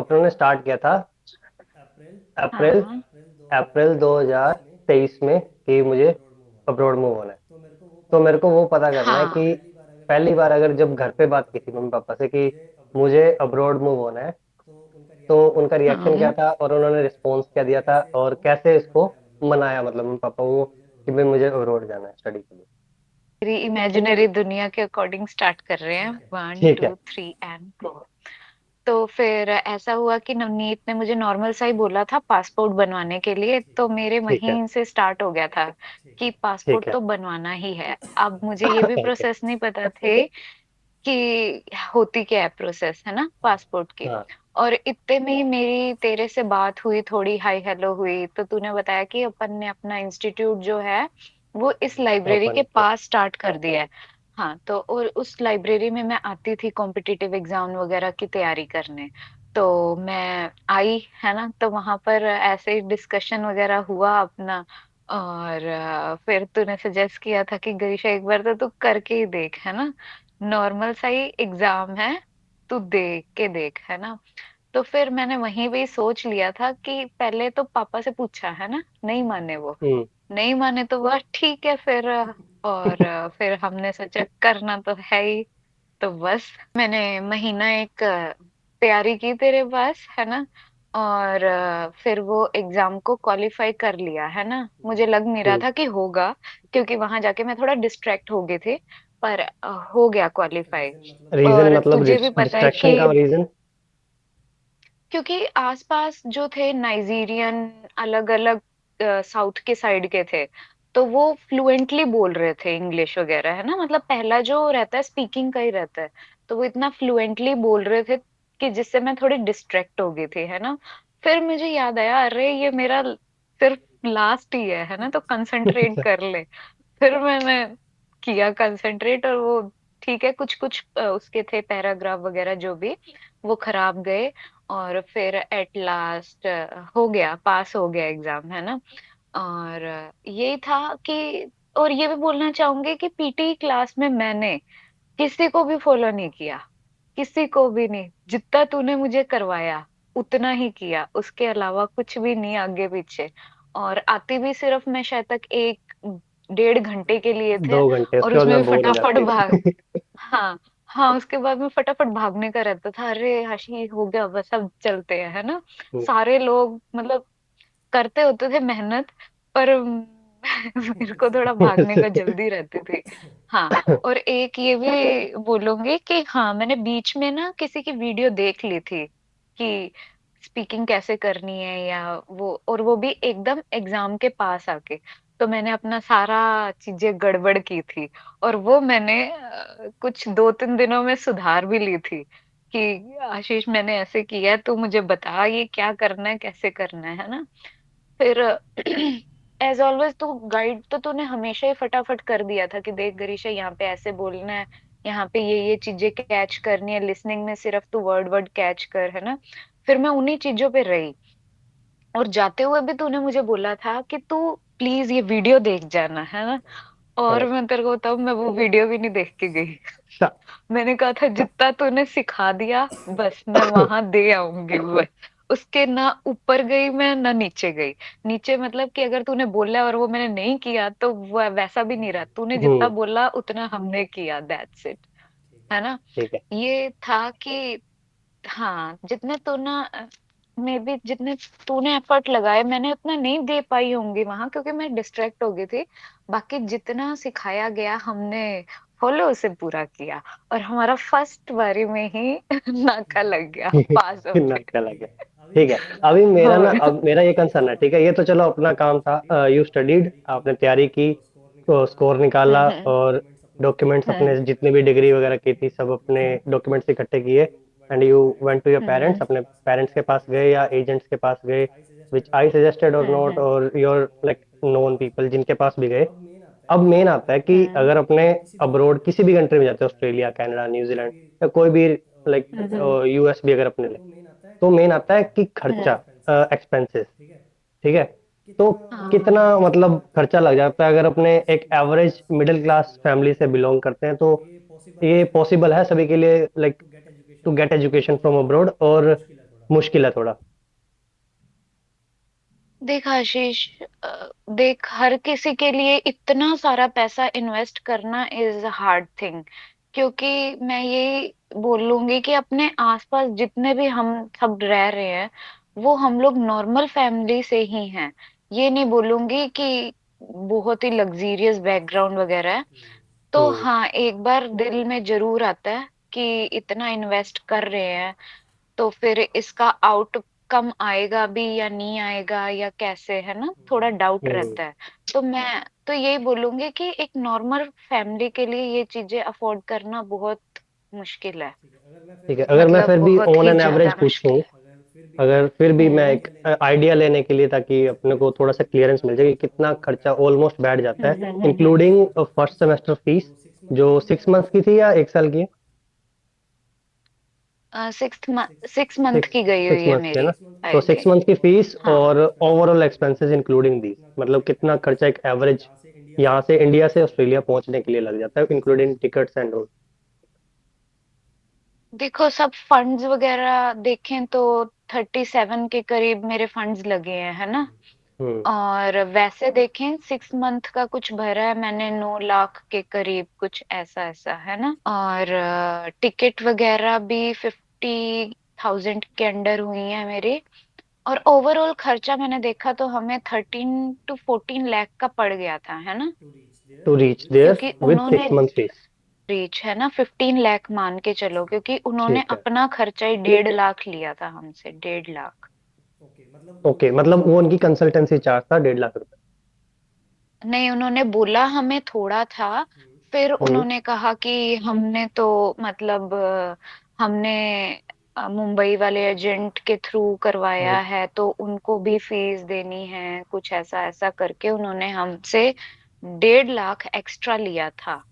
अपनों ने स्टार्ट किया था अप्रैल अप्रैल हाँ अप्रैल अप्रैल 2023 में 2023 में कि कि मुझे मुझे अब्रॉड मूव होना है। अब्रॉड मूव होना है। तो मेरे को वो तो पता मेरे को करना वो है पता कि करना है हाँ कि पहली बार अगर जब पहली मैंने बार अगर घर पे जब घर बोला पे मम्मी बात पापा की से थी कि मम्मी पापा से कि मुझे अब्रॉड मुझे मूव होना है, अब्रॉड मूव होना है, तो उनका तो रिएक्शन क्या उनका था, रिएक्शन क्या और था और उन्होंने कैसे रिस्पॉन्स क्या दिया था कैसे और इसको कैसे इसको मनाया मतलब मम्मी मनाया, पापा ने मतलब मम्मी पापा कि वो मुझे कि अब्रॉड भाई जाना मुझे है स्टडी अब्रॉड के लिए। जाना है स्टडी के लिए। ठीक ठीक है, है। तो तो इमेजिनरी दुनिया के अकॉर्डिंग स्टार्ट कर रहे हैं, ठीक है। वन ठीक टू है। Three and go. तो फिर ऐसा हुआ कि नवनीत ने मुझे नॉर्मल सा ही बोला था पासपोर्ट बनवाने के लिए, तो मेरे ठीक है। वहीं से स्टार्ट हो गया था कि पासपोर्ट ठीक है। तो बनवाना ही है। अब मुझे ये भी ओके। प्रोसेस नहीं पता थे कि होती क्या है प्रोसेस, है ना, पासपोर्ट की। हाँ। और इतने में ही मेरी तेरे से बात हुई, थोड़ी हाई हेलो हुई, तो तूने बताया कि अपन ने अपना इंस्टीट्यूट जो है वो इस लाइब्रेरी ओपन के किया। पास स्टार्ट कर दिया है। हाँ, तो और उस लाइब्रेरी में मैं आती थी कॉम्पिटिटिव एग्जाम वगैरह की तैयारी करने। तो मैं आई, है ना, तो वहां पर ऐसे ही डिस्कशन वगैरह हुआ अपना। और फिर तूने सजेस्ट किया था कि गरिशा एक बार तो तू करके ही देख, है ना, नॉर्मल सा ही एग्जाम है, तू दे के देख, है ना। तो फिर मैंने वहीं भी सोच लिया था कि पहले तो पापा से पूछा, है ना, नहीं माने वो, हम्म। नहीं माने तो वह ठीक है फिर। और फिर हमने सोचा करना तो है ही। तो बस मैंने महीना एक तैयारी की तेरे पास, है ना। और फिर वो एग्जाम को क्वालिफाई कर लिया, है ना। मुझे लग नहीं रहा हम्म। था कि होगा, क्योंकि वहां जाके मैं थोड़ा डिस्ट्रैक्ट हो गई थी, पर हो गया क्वालिफाई। रीजन और मतलब तुझे भी पता है डिस्ट्रैक्शन कि का रीजन? क्योंकि आसपास जो थे नाइजीरियन, अलग अलग साउथ के साइड के थे, तो वो फ्लुएंटली बोल रहे थे इंग्लिश वगैरह, है ना, मतलब पहला जो रहता है स्पीकिंग का ही रहता है। तो वो इतना फ्लुएंटली बोल रहे थे कि जिससे मैं थोड़ी डिस्ट्रैक्ट हो गई थी, है ना। फिर मुझे याद आया, अरे ये मेरा सिर्फ लास्ट ही है ना, तो कंसंट्रेट कर ले। फिर मैंने किया कंसंट्रेट, और वो ठीक है, कुछ कुछ उसके थे पैराग्राफ वगैरह जो भी, वो खराब गए। और फिर एट लास्ट हो गया, पास हो गया एग्जाम, है ना। और यही था कि, और ये भी बोलना चाहूंगी कि पीटी क्लास में मैंने किसी को भी फॉलो नहीं किया, किसी को भी नहीं। जितना तूने मुझे करवाया उतना ही किया, उसके अलावा कुछ भी नहीं आगे पीछे। और आती भी सिर्फ मैं शायद तक 1-1.5 घंटे के लिए थे। 2 घंटे, और उसके बाद उसमें मैं भी बोर हो फटाफट जाती भाग, थी। हाँ हाँ, उसके बाद में फटाफट भागने का रहता था, अरे हाशी हो गया बस अब चलते हैं, है ना। सारे लोग मतलब करते होते थे मेहनत, पर मेरे को थोड़ा भागने का जल्दी रहती थी। हाँ, और एक ये भी बोलूंगी कि हाँ, मैंने बीच में ना किसी की वीडियो देख ली थी कि स्पीकिंग कैसे करनी है या वो, और वो भी एकदम एग्जाम के पास आके। तो मैंने अपना सारा चीजें गड़बड़ की थी, और वो मैंने कुछ 2-3 दिनों में सुधार भी ली थी कि आशीष मैंने ऐसे किया है, तू मुझे बता ये क्या करना है, कैसे करना है ना। फिर एज ऑलवेज तू गाइड तो तूने हमेशा ही फटाफट कर दिया था कि देख गरिशा, यहाँ पे ऐसे बोलना है, यहाँ पे ये चीजें कैच करनी है, लिसनिंग में सिर्फ तू वर्ड वर्ड कैच कर, है ना। फिर मैं उन्हीं चीजों पे रही। और जाते हुए भी तूने मुझे बोला था कि तू प्लीज ये वीडियो देख जाना, है ना। और करेक्ट। मैं तेरे को तब मैं वो वीडियो भी नहीं देख के गई। मैंने कहा था जितना तूने सिखा दिया बस मैं वहां दे आऊंगी बस। उसके ना ऊपर गई मैं ना नीचे गई। नीचे मतलब कि अगर तूने बोला और वो मैंने नहीं किया तो वो वैसा भी नहीं रहा, तूने जितना हम्म। बोला उतना हमने किया, दैट्स इट, है ना। ठीक है। ये था कि हाँ, जितने तू ना मे बी जितने तूने एफर्ट लगाए मैंने उतना नहीं दे पाई होंगी वहां, क्योंकि मैं डिस्ट्रैक्ट हो गई थी। बाकी जितना सिखाया गया हमने फॉलो उसे पूरा किया, और हमारा फर्स्ट बारी में ही नाका लग गया, पास हो कितना गए। क्या लगे। ठीक है। अभी मेरा ना, और अब मेरा ये कंसर्न है, ठीक है, ये तो चलो अपना काम था, यू स्टडीड, आपने तैयारी की, स्कोर निकाला हम्म और डॉक्यूमेंट्स अपने हम्म जितने भी डिग्री वगैरह की थी सब अपने डॉक्यूमेंट्स इकट्ठे किए, and you went to your parents, hmm अपने पेरेंट्स के पास गए या एजेंट्स के पास गए, विच आई सजेस्टेड और नॉट, हम्म और योर लाइक नोन पीपल जिनके पास भी गए। अब मेन आता है कि हम्म अगर अपने अब्रॉड किसी भी कंट्री में जाते हैं, ऑस्ट्रेलिया, कनाडा, न्यूजीलैंड या कोई भी, लाइक हम्म यूएस भी अगर अपने ले, तो मेन आता है कि खर्चा, हम्म, एक्सपेंसेस। ठीक है। तो कितना हाँ मतलब खर्चा लग जाता है अगर अपने एक एवरेज मिडिल क्लास फैमिली से बिलोंग करते हैं, तो ये पॉसिबल है सभी के लिए, like to get education from abroad, और मुश्किल है थोड़ा। देख आशीष, देख हर किसी के लिए इतना सारा पैसा इन्वेस्ट करना इज हार्ड थिंग। क्योंकि मैं यही बोलूंगी कि अपने आसपास जितने भी हम सब रह रहे हैं, वो हम लोग नॉर्मल फैमिली से ही हैं। ये नहीं बोलूंगी कि बहुत ही लग्जीरियस बैकग्राउंड वगैरह है। तो हम्म। हाँ, एक बार दिल में जरूर आता है कि इतना इन्वेस्ट कर रहे हैं, तो फिर इसका आउटकम आएगा भी या नहीं आएगा या कैसे, है ना, थोड़ा डाउट हम्म। रहता है। तो मैं तो यही बोलूंगी कि एक नॉर्मल फैमिली के लिए ये चीजें अफोर्ड करना बहुत मुश्किल है। ठीक है, अगर मैं मतलब फिर भी बहुत ऑन ही एन एवरेज ज्यादा पूछूं, मुश्किल है। अगर फिर भी मैं हम्म एक आइडिया लेने के लिए, ताकि अपने को थोड़ा सा क्लियरेंस मिल जाए कि कितना खर्चा ऑलमोस्ट बैठ जाता है, हम्म। इंक्लूडिंग फर्स्ट सेमेस्टर फीस, जो 6 मंथ्स की थी या 1 साल की है? 6 मंथ सिक्स की गई सिक्स हुई है मंथ्स की है मेरी, ना? तो आई 6 मंथ्स की थिंक। फीस हाँ। और ओवरऑल एक्सपेंसेस इंक्लूडिंग दी, मतलब कितना खर्चा एक एवरेज यहाँ से, इंडिया से ऑस्ट्रेलिया पहुंचने के लिए लग जाता है, इंक्लूडिंग टिकट्स एंड ऑल? देखो, सब फंड्स वगैरह देखें तो 37 के करीब मेरे फंड्स लगे हैं, है ना। हम्म। और वैसे देखें, 6 मंथ का कुछ भरा है मैंने, 9 लाख के करीब, कुछ ऐसा ऐसा है ना। और टिकट वगैरह भी 50,000 के अंडर हुई है मेरी। और ओवरऑल खर्चा मैंने देखा तो हमें 13 to 14 लाख का पड़ गया था, है ना। टू रीच देयर क्योंकि विद उन्होंने 6 मंथ फीस। रीच, है ना, 15 लाख मान के चलो, क्योंकि उन्होंने ठीक है। अपना खर्चा ही 1.5 लाख लिया था हमसे, 1.5 लाख। ओके, मतलब वो उनकी कंसल्टेंसी चार्ज था 1.5 लाख रुपए। नहीं, उन्होंने बोला हमें थोड़ा था। फिर हम्म। उन्होंने कहा कि हमने तो मतलब हमने मुंबई वाले एजेंट के थ्रू करवाया हम्म। है, तो उनको भी फीस देनी है, कुछ ऐसा ऐसा करके उन्होंने हमसे 1.5 लाख एक्स्ट्रा लिया था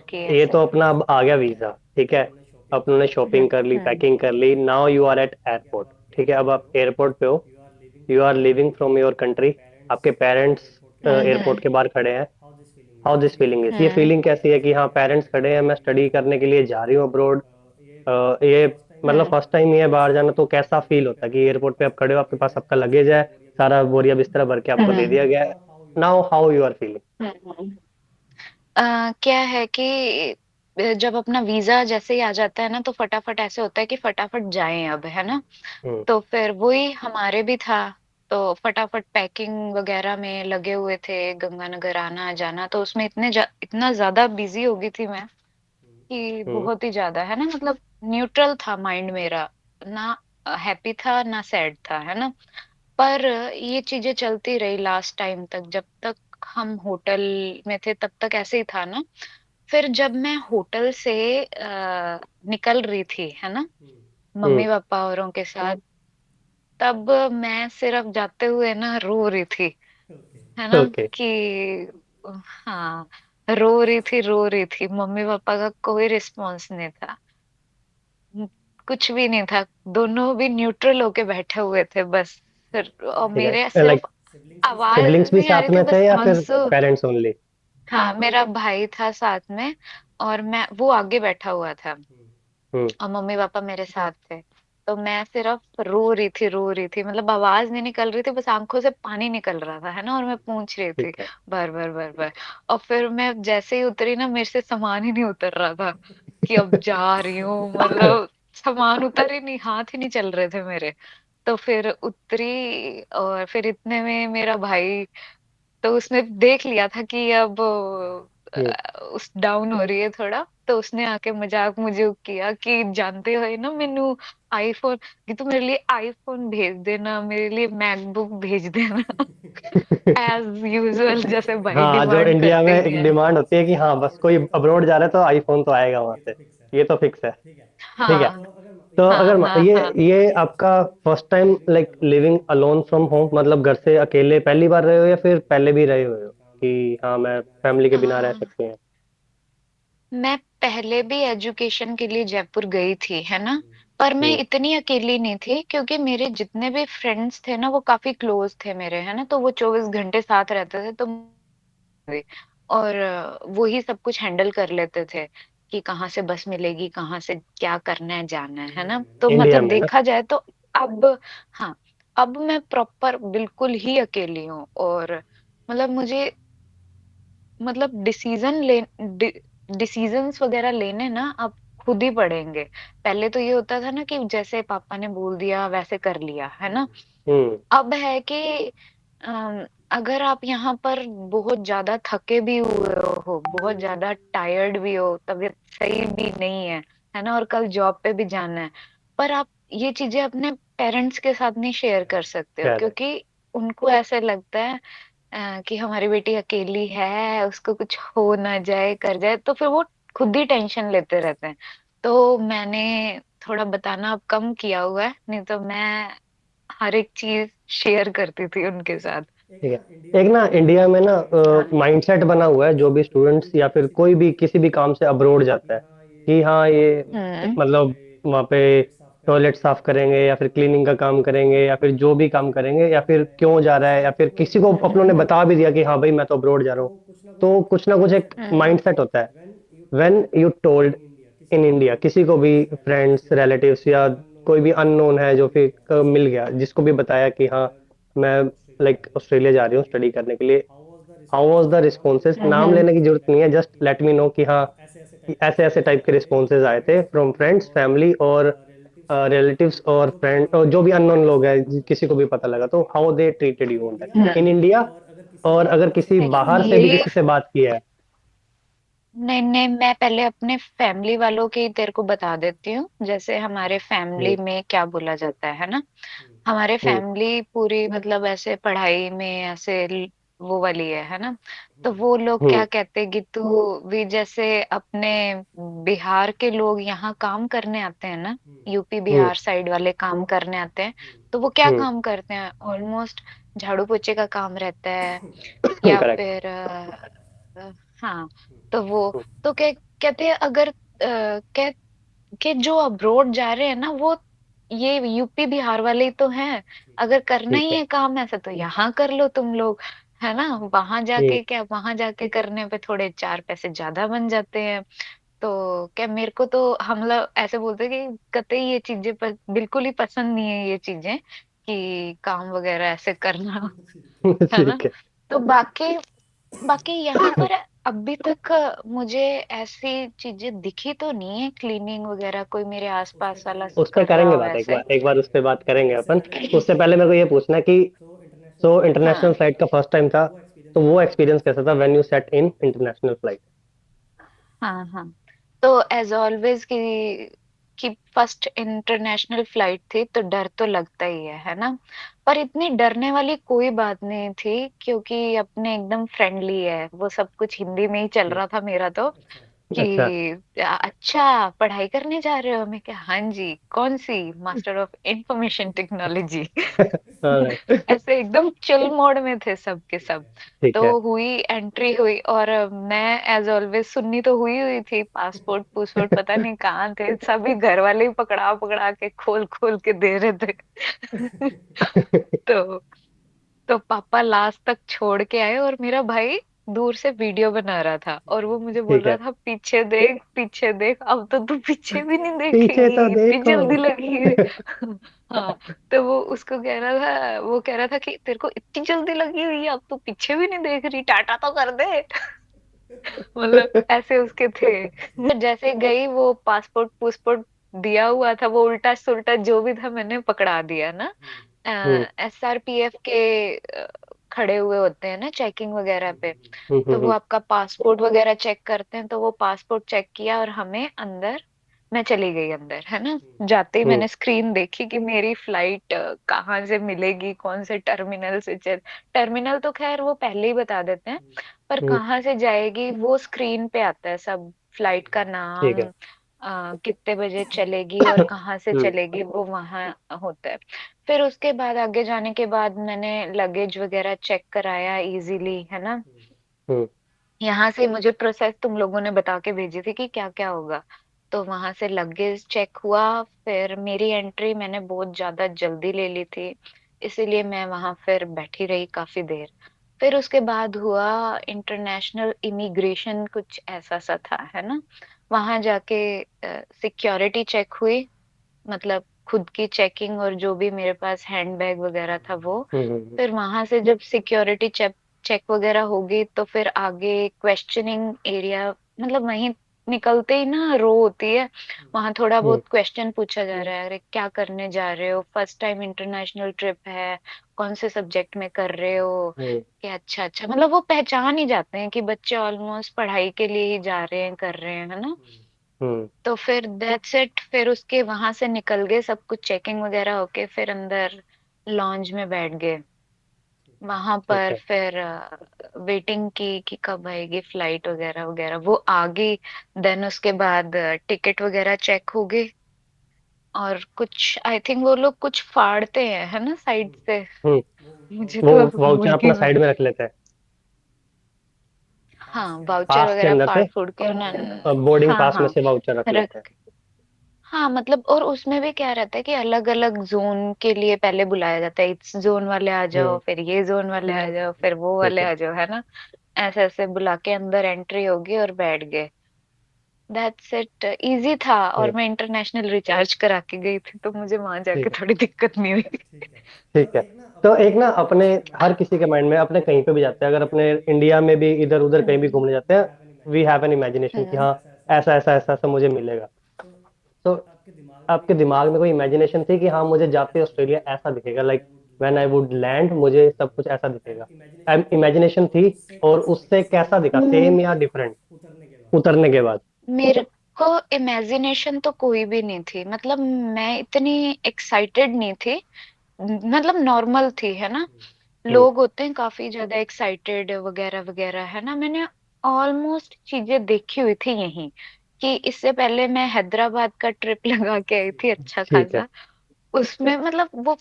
कि ये ऐसे। तो अपना अब आ गया वीजा, ठीक है। अपने शॉपिंग कर ली, हम्म पैकिंग कर ली, now you are at airport. ठीक है, अब आप एयरपोर्ट पे हो, you are living from your country, आपके पेरेंट्स एयरपोर्ट हम्म के बाहर खड़े हैं। हाउ दिस फीलिंग इज, ये हम्म फीलिंग कैसी है कि हाँ पेरेंट्स खड़े हैं, मैं स्टडी करने के लिए जा रही हूँ अब्रॉड? ये मतलब हम्म फर्स्ट टाइम ही है बाहर जाना, तो कैसा फील होता है कि एयरपोर्ट पे आप खड़े हो, आपके पास आपका लगेज है, सारा बोरिया बिस्तरा भर के आपको दे हम्म दिया गया है? Now how you are feeling? Hmm. क्या है कि जब अपना वीजा जैसे ही आ जाता है ना, तो फटाफट ऐसे होता है कि फटाफट जाएं अब, है ना। हम्म। तो फिर वही हमारे भी था। तो फटाफट पैकिंग वगैरह में लगे हुए थे, गंगानगर आना जाना, तो उसमें इतना ज्यादा बिजी हो गई थी मैं कि हम्म। बहुत ही ज्यादा, है ना, मतलब न्यूट्रल था माइंड मेरा, ना हैप्पी था ना सैड था, है ना। पर ये चीजें चलती रही लास्ट टाइम तक, जब तक हम होटल में थे तब तक ऐसे ही था ना। फिर जब मैं होटल से निकल रही थी, है ना, हम्म। मम्मी पापा औरों के साथ, तब मैं सिर्फ जाते हुए ना रो रही थी, है ना, ओके। कि हाँ, रो रही थी, मम्मी पापा का कोई रिस्पॉन्स नहीं था। कुछ भी नहीं था। दोनों भी न्यूट्रल होके बैठे हुए थे बस। फिर और ठीक मेरे है, लाइक सिर्फ आवाज सिबलिंग्स भी नहीं आ साथ रही थी, में थे बस या फिर आंसू। Parents only? हाँ, मेरा भाई था साथ में, और मैं वो आगे बैठा हुआ था, हम्म। और मम्मी पापा मेरे साथ थे। तो मैं सिर्फ रो रही थी, मतलब आवाज नहीं निकल रही थी, बस आंखों से पानी निकल रहा था, है ना, और मैं पूछ रही थी ठीक है। बार बार बार बार। और फिर मैं जैसे ही उतरी ना, मेरे से सामान ही नहीं उतर रहा था कि अब जा रही हूँ, मतलब सामान उतर ही नहीं, हाथ ही नहीं चल रहे थे मेरे। तो फिर उतरी, और फिर इतने में मेरा भाई, तो उसने देख लिया था कि अब हम्म। उस डाउन हो रही है थोड़ा, तो उसने आके मजाक मजाक किया कि जानते हो ना मेनू, आईफोन, कि तू मेरे लिए आईफोन भेज देना, मेरे लिए मैकबुक भेज देना। एज यूजुअल जैसे भाई हाँ, जो डिमांड इंडिया में करते ही एक हैं। डिमांड होती है कि हाँ बस कोई अब्रॉड जा रहा है तो आईफोन तो आएगा वहां से, ये तो फिक्स है। ठीक है। हाँ तो हाँ अगर हाँ हाँ। ये आपका first time like living alone from home, मतलब घर से अकेले पहली बार रहे हो या फिर पहले भी रहे हुए हो कि हाँ मैं फैमिली के बिना रह सकती हूँ? मैं पहले भी एजुकेशन के लिए जयपुर गई थी, है ना। पर मैं हम्म। इतनी अकेली नहीं थी, क्योंकि मेरे जितने भी फ्रेंड्स थे ना, वो काफी क्लोज थे मेरे, है ना, तो वो 24 घंटे साथ रहते थे, तो और वो ही सब कुछ हैंडल कर लेते थे कि कहाँ से बस मिलेगी, कहाँ से क्या करना है, जाना है ना। तो इंडिया मतलब में ना? देखा जाए तो अब, हाँ, अब मैं प्रॉपर बिल्कुल ही अकेली हूँ, और मतलब मुझे, मतलब डिसीजंस वगैरह लेने ना अब खुद ही पड़ेंगे। पहले तो ये होता था ना कि जैसे पापा ने बोल दिया वैसे कर लिया, है ना। हम्म। अब है कि अगर आप यहाँ पर बहुत ज्यादा थके भी हुए हो, बहुत ज्यादा टायर्ड भी हो, तबीयत सही भी नहीं है ना, और कल जॉब पे भी जाना है, पर आप ये चीजें अपने पेरेंट्स के साथ नहीं शेयर कर सकते हो, करेक्ट। क्योंकि उनको ऐसे लगता है कि हमारी बेटी अकेली है, उसको कुछ हो ना जाए, कर जाए, तो फिर वो खुद ही टेंशन लेते रहते हैं। तो मैंने थोड़ा बताना अब कम किया हुआ है, नहीं तो मैं हर एक चीज शेयर करती थी उनके साथ। ठीक है। एक ना इंडिया में ना हाँ। माइंडसेट बना हुआ है, जो भी स्टूडेंट्स या फिर कोई भी किसी भी काम से अब्रोड जाता है, कि हाँ ये हम्म। मतलब वहाँ पे टॉयलेट साफ करेंगे या फिर क्लीनिंग का काम करेंगे या फिर जो भी काम करेंगे, या फिर क्यों जा रहा है, या फिर किसी को अपनों ने बता भी दिया कि हाँ भाई मैं तो अब्रोड जा रहा हूँ, तो कुछ ना कुछ एक हम्म। माइंडसेट होता है। When you told in India, किसी को भी, फ्रेंड्स रिलेटिव्स या कोई भी अननोन है जो फिर मिल गया, जिसको भी बताया कि हाँ मैं लाइक ऑस्ट्रेलिया जा रही हूँ स्टडी करने के लिए, हाउ वाज द रिस्पॉन्सेज? नाम हम्म। लेने की जरूरत नहीं है, जस्ट लेट मी नो कि हाँ ऐसे ऐसे टाइप के रिस्पॉन्सेज आए थे फ्रॉम फ्रेंड्स, फैमिली और रिलेटिव्स और फ्रेंड, और जो भी अननोन लोग हैं, किसी को भी पता लगा, तो how they treated you on that in India, और अगर किसी बाहर से भी ये, किसी से बात की है। नहीं नहीं, मैं पहले अपने फैमिली वालों के ही तेरे को बता देती हूँ, जैसे हमारे फैमिली हम्म। में क्या बोला जाता है ना। हमारे हम्म। फैमिली पूरी मतलब ऐसे पढ़ाई में ऐसे वो वाली है ना। तो वो लोग हम्म। क्या कहते हैं कि तू भी जैसे अपने बिहार के लोग यहाँ काम करने आते हैं ना, यूपी हम्म। बिहार साइड वाले काम करने आते हैं, तो वो क्या हम्म। काम करते हैं, ऑलमोस्ट झाड़ू पोछे का काम रहता है, या करेक्ट। फिर हाँ, तो वो, तो क्या कहते हैं, अगर कह कि जो अब्रोड जा रहे हैं ना, वो ये यूपी बिहार वाले ही तो हैं। अगर करना ठीक ही है। है काम ऐसा, तो यहाँ कर लो तुम लोग, है ना। वहां हम्म। जाके क्या, वहां जाके करने पे थोड़े चार पैसे ज्यादा बन जाते हैं। तो क्या, मेरे को तो हम लोग ऐसे बोलते हैं कि कतई ये चीजें बिल्कुल ही पसंद नहीं है, ये चीजें कि काम वगैरह ऐसे करना, है ना। ठीक है। तो बाकी बाकी यहाँ पर अभी तक मुझे ऐसी चीजें दिखी तो नहीं है, क्लीनिंग वगैरह कोई मेरे आसपास वाला उस पर कर रहा करेंगे हो बात, ऐसे। एक बार उस पर बात करेंगे अपन। उससे पहले मेरे को ये पूछना है कि सो इंटरनेशनल हाँ फ्लाइट का फर्स्ट टाइम था, तो वो एक्सपीरियंस कैसा था when you set in international flight? हाँ हाँ। तो एज ऑलवेज कि फर्स्ट इंटरनेशनल फ्लाइट थी, तो डर तो लगता ही है ना। पर इतनी डरने वाली कोई बात नहीं थी, क्योंकि अपने एकदम फ्रेंडली है, वो सब कुछ हिंदी में ही चल रहा था मेरा तो, अच्छा। कि अच्छा पढ़ाई करने जा रहे हो, मैं क्या, हाँ जी, कौन सी, master of information technology. Alright. ऐसे एकदम चिल मोड में थे सब के सब। ठीक है। तो हुई, एंट्री हुई, और मैं एज ऑलवेज सुन्नी तो हुई हुई थी, पासपोर्ट पुसपोर्ट पता नहीं कहाँ थे, सभी घर वाले ही पकड़ा पकड़ा के खोल खोल के दे रहे थे। तो तो पापा लास्ट तक छोड़ के आए, और मेरा भाई दूर से वीडियो बना रहा था, और वो मुझे बोल ठीक रहा है। था पीछे देख पीछे देख, अब तो तू पीछे भी नहीं पीछे तो देखेगी, इतनी देखो। जल्दी लगी है। हाँ। तो वो उसको कह रहा था, वो कह रहा था कि तेरे को इतनी जल्दी लगी हुई है, अब तू पीछे भी नहीं देख रही, टाटा तो कर दे। मतलब ऐसे उसके थे। मैं जैसे गई, वो पासपोर्ट पुसपोर्ट दिया हुआ था, वो उल्टा सुल्टा जो भी था मैंने पकड़ा दिया ना। हम्म। SRPF के खड़े हुए होते हैं ना चेकिंग वगैरह पे, हम्म। तो वो हम्म। आपका पासपोर्ट वगैरह चेक करते हैं, तो वो पासपोर्ट चेक किया और हमें अंदर, मैं चली गई अंदर, है ना। जाते ही हम्म। मैंने स्क्रीन देखी कि मेरी फ्लाइट कहाँ से मिलेगी, कौन से टर्मिनल से चल, टर्मिनल तो खैर वो पहले ही बता देते हैं, पर हम्म। कहाँ से जाएगी वो स्क्रीन पे आता है सब, फ्लाइट का ठीक नाम, है। कितने बजे चलेगी और कहाँ से हम्म। चलेगी, वो वहां होता है। फिर उसके बाद आगे जाने के बाद मैंने लगेज वगैरह चेक कराया इजीली, है ना। हम्म। यहाँ से मुझे प्रोसेस तुम लोगों ने बता के भेजी थी कि क्या क्या होगा। तो वहां से लगेज चेक हुआ, फिर मेरी एंट्री मैंने बहुत ज्यादा जल्दी ले ली थी, इसीलिए मैं वहां फिर बैठी रही काफी देर। फिर उसके बाद हुआ इंटरनेशनल इमिग्रेशन, कुछ ऐसा सा था, है ना। वहां जाके सिक्योरिटी चेक हुई, मतलब खुद की चेकिंग और जो भी मेरे पास हैंडबैग वगैरह था वो। हम्म फिर वहां से जब सिक्योरिटी चेक चेक वगैरह होगी तो फिर आगे क्वेश्चनिंग एरिया, मतलब वहीं निकलते ही ना रो होती है, वहां थोड़ा हम्म बहुत क्वेश्चन पूछा जा रहा है, अरे क्या करने जा रहे हो, फर्स्ट टाइम इंटरनेशनल ट्रिप है, कौन से सब्जेक्ट में कर रहे हो, हम्म कि अच्छा अच्छा, मतलब वो पहचान ही जाते हैं कि बच्चे ऑलमोस्ट पढ़ाई के लिए ही जा रहे हैं, कर रहे हैं, है ना। हम्म। तो फिर दैट्स इट, फिर उसके वहां से निकल गए, सब कुछ चेकिंग वगैरह होके फिर अंदर लॉन्च में बैठ गए। वहां ठीक पर है। फिर वेटिंग की कि कब आएगी फ्लाइट वगैरह वगैरह, वो आ गई। देन उसके बाद टिकट वगैरह चेक हो गई। और कुछ आई थिंक वो लोग कुछ फाड़ते हैं, है ना, साइड से। हम्म। मुझे वो तो वाउचर भूल अपना गई मैं। साइड में रख लेते हैं, हाँ, वाउचर पास के वगैरह अंदर फाड़ से, फूड़ के ना। बोर्डिंग हाँ पास में हाँ, से वाउचर रख लेते हैं। रख। हाँ मतलब, और उसमें भी क्या रहता है कि अलग अलग जोन के लिए पहले बुलाया जाता है, इस जोन वाले आ जाओ, हम्म। फिर ये जोन वाले आ जाओ, फिर वो ठीक वाले है। आ जाओ, है ना। ऐसे ऐसे बुला के अंदर एंट्री होगी और बैठ गए। दैट्स इट, इजी था। और हम्म। मैं इंटरनेशनल रिचार्ज करा के गई थी तो मुझे वहां जाके ठीक है। थोड़ी दिक्कत नहीं हुई। ठीक है। तो एक ना अपने, हर किसी के माइंड में अपने कहीं पे भी जाते हैं, अगर अपने इंडिया में भी इधर उधर कहीं भी हम्म घूमने जाते हैं, वी हैव एन इमेजिनेशन कि हम्म हाँ ऐसा ऐसा ऐसा ऐसा मुझे मिलेगा। तो आपके दिमाग में कोई इमेजिनेशन थी कि हाँ मुझे जाते ऑस्ट्रेलिया ऐसा दिखेगा, like when I would land मुझे सब कुछ ऐसा दिखेगा, इमेजिनेशन थी? और उससे कैसा दिखा, हम्म। सेम या डिफरेंट उतरने के बाद? मेरे को इमेजिनेशन तो कोई भी नहीं थी, मतलब मैं इतनी एक्साइटेड नहीं थी, मतलब नॉर्मल थी, है ना। हम्म। लोग होते हैं काफी ज्यादा एक्साइटेड वगैरह वगैरह, है ना। मैंने ऑलमोस्ट चीजें देखी हुई थी यहीं, कि इससे पहले मैं हैदराबाद का ट्रिप लगा के आई थी अच्छा ठीक है। खासा। उसमें मतलब वो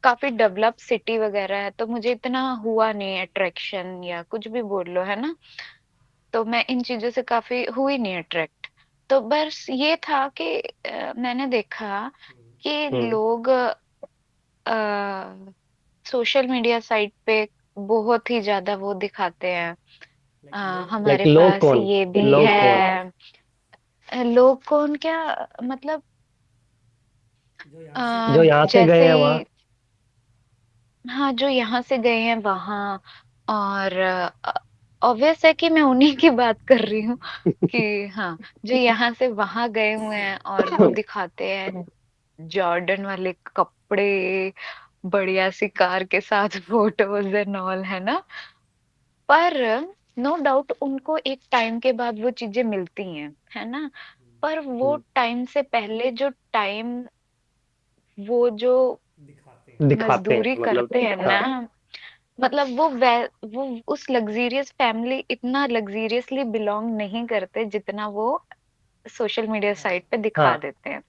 काफी डेवलप सिटी वगैरह है, तो मुझे इतना हुआ नहीं अट्रैक्शन या कुछ भी बोल लो, है ना। तो मैं इन चीजों से काफी हुई नहीं अट्रैक्ट। तो बस ये था कि मैंने देखा कि हम्म। लोग सोशल मीडिया साइट पे बहुत ही ज्यादा वो दिखाते हैं, लाइक हमारे लोग पास कौन? ये भी लोग कौन? है। लोग कौन क्या, मतलब जो यहाँ से गए जैसे, हैं वहाँ? हाँ जो यहाँ से गए हैं वहां, और ऑब्वियस है कि मैं उन्हीं की बात कर रही हूँ कि हाँ, जो यहाँ से वहां गए हुए हैं और वो दिखाते हैं जॉर्डन वाले कपड़े, बढ़िया सी कार के साथ फोटोज एंड ऑल, है ना। पर नो डाउट उनको एक टाइम के बाद वो चीजें मिलती हैं, है ना। पर वो हम्म। टाइम से पहले जो टाइम, वो जो दिखाते हैं मजदूरी मतलब। करते हैं ना, हाँ। मतलब वो उस लग्जीरियस फैमिली, इतना लग्जीरियसली बिलोंग नहीं करते जितना वो सोशल मीडिया साइट पे दिखा हाँ। देते हैं।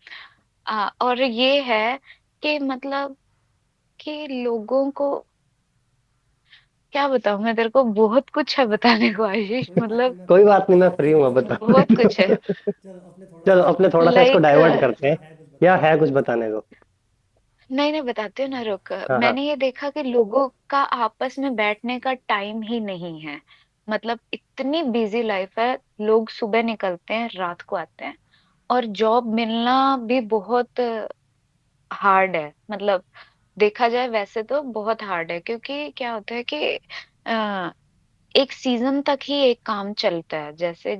और ये है कि मतलब कि लोगों को क्या बताऊं मैं तेरे को, बहुत कुछ है बताने को आशीष, मतलब कोई बात नहीं, मैं फ्री हूँ, अब बता। बहुत कुछ है। चलो अपने थोड़ा सा इसको लाइक, डाइवर्ट करते हैं, या है कुछ बताने को? नहीं नहीं बताती हूँ ना, रुक। हाँ हाँ। मैंने ये देखा कि लोगों का आपस में बैठने का टाइम ही नहीं है, मतलब इतनी बिजी लाइफ है। लोग सुबह निकलते हैं, रात को आते हैं, और जॉब मिलना भी बहुत हार्ड है, मतलब देखा जाए वैसे तो बहुत हार्ड है, क्योंकि क्या होता है कि अ, एक सीजन तक ही एक काम चलता है, जैसे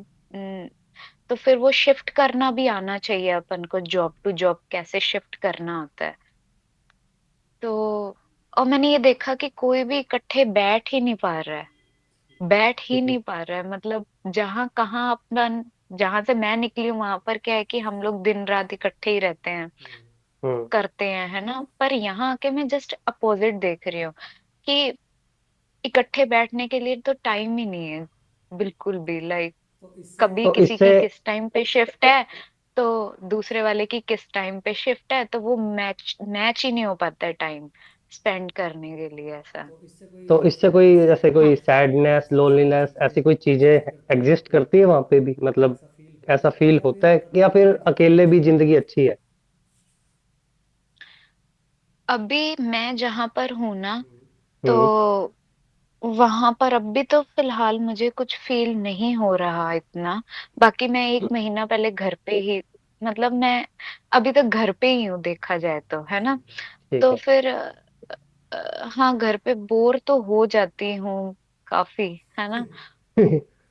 तो फिर वो शिफ्ट करना भी आना चाहिए अपन को, जॉब टू जॉब कैसे शिफ्ट करना होता है। तो और मैंने ये देखा कि कोई भी इकट्ठे बैठ ही नहीं पा रहा है, बैठ ही हम्म। नहीं पा रहा है, मतलब जहाँ कहाँ अपना, जहां से मैं निकली हूँ वहां पर क्या है कि हम लोग दिन रात इकट्ठे ही रहते हैं, हम्म। करते हैं, है ना। पर यहाँ आके मैं जस्ट अपोजिट देख रही हूँ कि इकट्ठे बैठने के लिए तो टाइम ही नहीं है बिल्कुल भी। लाइक कभी तो किसी इससे की किस टाइम पे शिफ्ट है, तो दूसरे वाले की किस टाइम पे शिफ्ट है, तो वो मैच मैच ही नहीं हो पाता है टाइम स्पेंड करने के लिए, ऐसा। तो इससे कोई, जैसे कोई हाँ, सैडनेस, लोनलीनेस, ऐसी कोई चीजें एग्जिस्ट करती है वहां पे भी, मतलब ऐसा फील होता है, या फिर अकेले भी जिंदगी अच्छी है? अभी मैं जहां पर हूं ना, तो हम्म। वहां पर अभी तो फिलहाल मुझे कुछ फील नहीं हो रहा इतना। बाकी मैं एक महीना पहले घर पे ही मतलब मैं अभी तक घर पे ही हूँ देखा जाए तो, है ना। ठीक तो है। फिर हाँ घर पे बोर तो हो जाती हूँ काफी, है ना।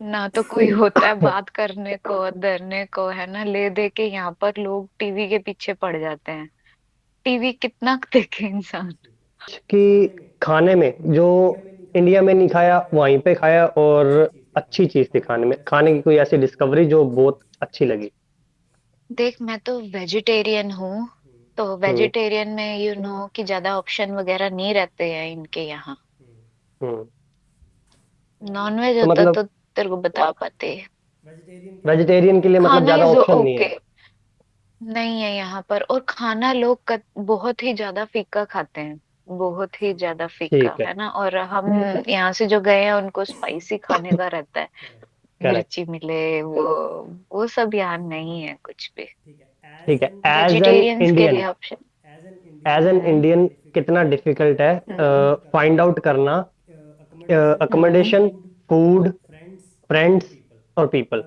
ना तो कोई होता है बात करने को, धरने को, है ना। ले दे के यहाँ पर लोग टीवी के पीछे पड़ जाते हैं। टीवी कितना देखे इंसान। कि खाने में जो इंडिया में नहीं खाया वहीं पे खाया, और अच्छी चीज थी खाने में, खाने की कोई ऐसी डिस्कवरी जो बहुत अच्छी लगी। देख मैं तो वेजिटेरियन हूँ, तो हम्म। वेजिटेरियन में कि ज्यादा ऑप्शन वगैरह नहीं रहते हैं इनके यहाँ। हम्म। नॉन वेज तो होता मतलब तो तेरे को बता पाते। वेजिटेरियन के लिए मतलब खाना ज्यादा इज ऑप्शन नहीं है। ओके, नहीं है यहाँ पर। और खाना लोग बहुत ही ज्यादा फीका खाते हैं, बहुत ही ज्यादा फीका, ठीक है। है ना। और हम यहाँ से जो गए हैं उनको स्पाइसी खाने का रहता है, करेक्ट। मिर्ची मिले वो सब यहाँ नहीं है कुछ भी। ठीक है। एज एन वेजिटेरियंस के इंडियन, लिए option. As an hmm Indian कितना डिफिकल्ट है हम्म फाइंड आउट करना हम्म अकोमोडेशन, फूड, फ्रेंड्स और पीपल।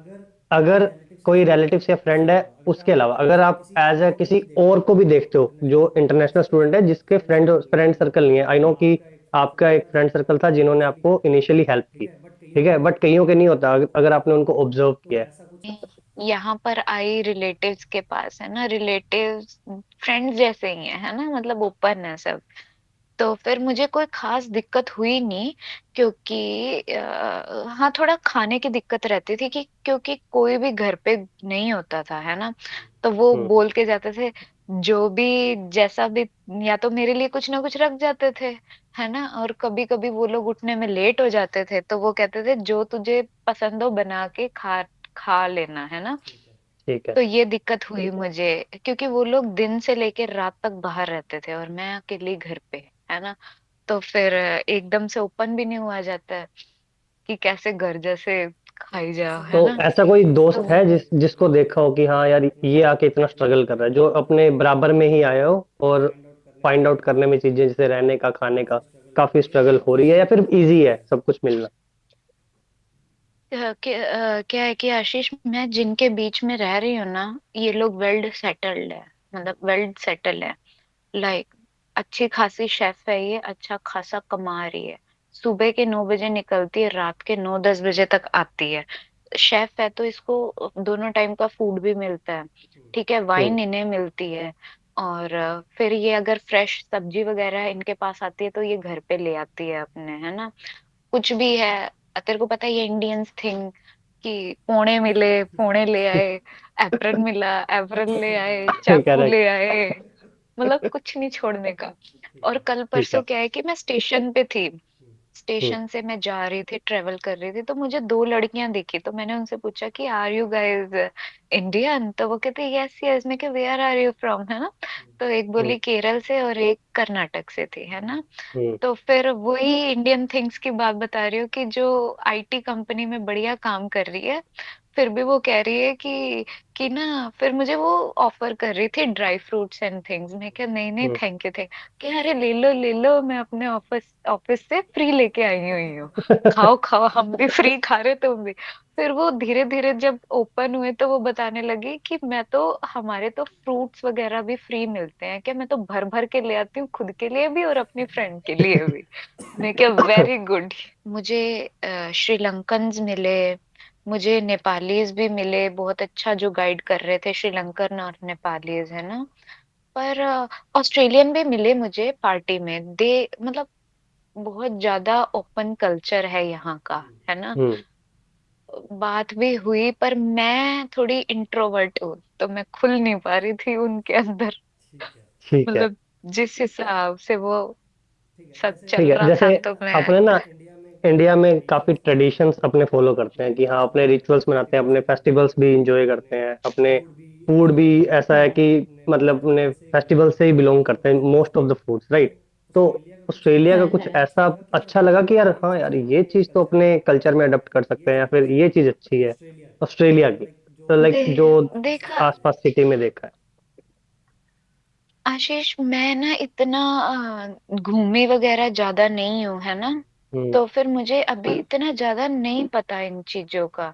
अगर कोई रिलेटिव्स या फ्रेंड है, उसके अलावा अगर आप एज ए किसी और को भी देखते हो जो इंटरनेशनल स्टूडेंट है जिसके फ्रेंड फ्रेंड सर्कल नहीं है, आई नो कि आपका एक फ्रेंड सर्कल था जिन्होंने आपको इनिशियली हेल्प की, ठीक है, बट कईयों के नहीं होता अगर आपने उनको ऑब्जर्व किया है। यहाँ पर आई रिलेटिव्स के पास, है ना। रिलेटिव्स फ्रेंड्स जैसे ही है ना, मतलब ओपन है सब। तो फिर मुझे कोई खास दिक्कत हुई नहीं, क्योंकि हाँ थोड़ा खाने की दिक्कत रहती थी कि क्योंकि कोई भी घर पे नहीं होता था, है ना। तो वो हम्म। बोल के जाते थे जो भी, जैसा भी, या तो मेरे लिए कुछ ना कुछ रख जाते थे, है ना। और कभी कभी वो लोग उठने में लेट हो जाते थे तो वो कहते थे जो तुझे पसंद हो बना के खा खा लेना, है ना। ठीक है। तो ये दिक्कत हुई मुझे, क्योंकि वो लोग दिन से लेकर रात तक बाहर रहते थे और मैं अकेली घर पे, है ना। तो फिर एकदम से ओपन भी नहीं हुआ जाता है कि कैसे घर जैसे खाई जा, तो है ना। ऐसा कोई दोस्त तो है जिसको देखा हो कि हाँ यार ये आके इतना स्ट्रगल कर रहा है, जो अपने बराबर में ही आया हो और फाइंड आउट करने में चीजें जैसे रहने का, खाने का काफी स्ट्रगल हो रही है, या फिर इजी है सब कुछ मिलना। क्या है कि आशीष, मैं जिनके बीच में रह रही हूँ ना, ये लोग वेल सेटल्ड है, मतलब वेल सेटल है। लाइक अच्छी खासी शेफ है, ये अच्छा खासा कमा रही है। सुबह के 9 बजे निकलती है, रात के 9-10 बजे तक आती है। शेफ है तो इसको दोनों टाइम का फूड भी मिलता है, ठीक है। हम्म। वाइन इन्हें मिलती है। और फिर ये अगर फ्रेश सब्जी वगैरह इनके पास आती है तो ये घर पे ले आती है अपने, है ना। कुछ भी है, तेरे को पता है ये इंडियंस थिंग कि पोणे मिले पोणे ले आए, एप्रन मिला एप्रन ले आए, चाकू करेक्ट। ले आए, मतलब कुछ नहीं छोड़ने का। और कल ठीक परसों है। क्या है कि मैं स्टेशन पे थी, हम्म। स्टेशन से मैं जा रही थी, ट्रेवल कर रही थी, तो मुझे दो लड़कियां दिखी। तो मैंने उनसे पूछा कि आर यू गाइज इंडियन, तो वो कहते यस यस। मैं क्या वेयर आर यू फ्रॉम, है ना। तो एक हम्म। बोली केरल से और एक कर्नाटक से थी, है ना। हम्म। तो फिर वही इंडियन थिंग्स की बात बता रही हूँ कि जो आईटी कंपनी में बढ़िया काम कर रही है, फिर भी वो कह रही है कि ना, फिर मुझे वो ऑफर कर रही थी ड्राई फ्रूट्स एंड थिंग्स। मैं क्या नहीं नहीं हम्म। थैंक यू थैंक, कि अरे ले लो मैं अपने ऑफिस ऑफिस से फ्री लेके आई हुई हूँ, खाओ खाओ, हम भी फ्री खा रहे तुम भी। फिर वो धीरे धीरे जब ओपन हुए तो वो बताने लगी कि मैं तो, हमारे तो फ्रूट्स वगैरह भी फ्री मिलते हैं क्या, मैं तो भर भर के ले आती हूँ खुद के लिए भी और अपनी फ्रेंड के लिए भी। मैं क्या वेरी गुड। मुझे श्रीलंकन्स मिले, मुझे नेपालीज भी मिले, बहुत अच्छा जो गाइड कर रहे थे, श्रीलंकन और नेपालीज, है ना। पर ऑस्ट्रेलियन भी मिले मुझे पार्टी में, दे मतलब बहुत ज्यादा ओपन कल्चर है यहाँ का, है ना। हम्म। बात भी हुई पर मैं थोड़ी इंट्रोवर्ट हूँ तो मैं खुल नहीं पा रही थी उनके अंदर, ठीक है। मतलब जिस हिसाब से वो सब ठीक चल है। रहा था जैसे तो मैं। अपने ना इंडिया में काफी ट्रेडिशंस अपने फॉलो करते हैं कि हाँ अपने रिचुअल्स मनाते हैं, अपने फेस्टिवल्स भी इंजॉय करते हैं, अपने फूड भी ऐसा है कि हम्म मतलब अपने फेस्टिवल से ही बिलोंग करते हैं most of the foods, right. तो ऑस्ट्रेलिया का कुछ हम्म। ऐसा अच्छा लगा कि यार हाँ यार ये चीज तो अपने कल्चर में अडॉप्ट कर सकते हैं, या फिर ये चीज अच्छी है ऑस्ट्रेलिया की, तो लाइक दे, जो देखा आसपास सिटी में देखा है। आशीष, मैं ना इतना घूमी वगैरह ज्यादा नहीं हूँ, है ना। हम्म। तो फिर मुझे अभी इतना ज्यादा नहीं पता इन चीजों का।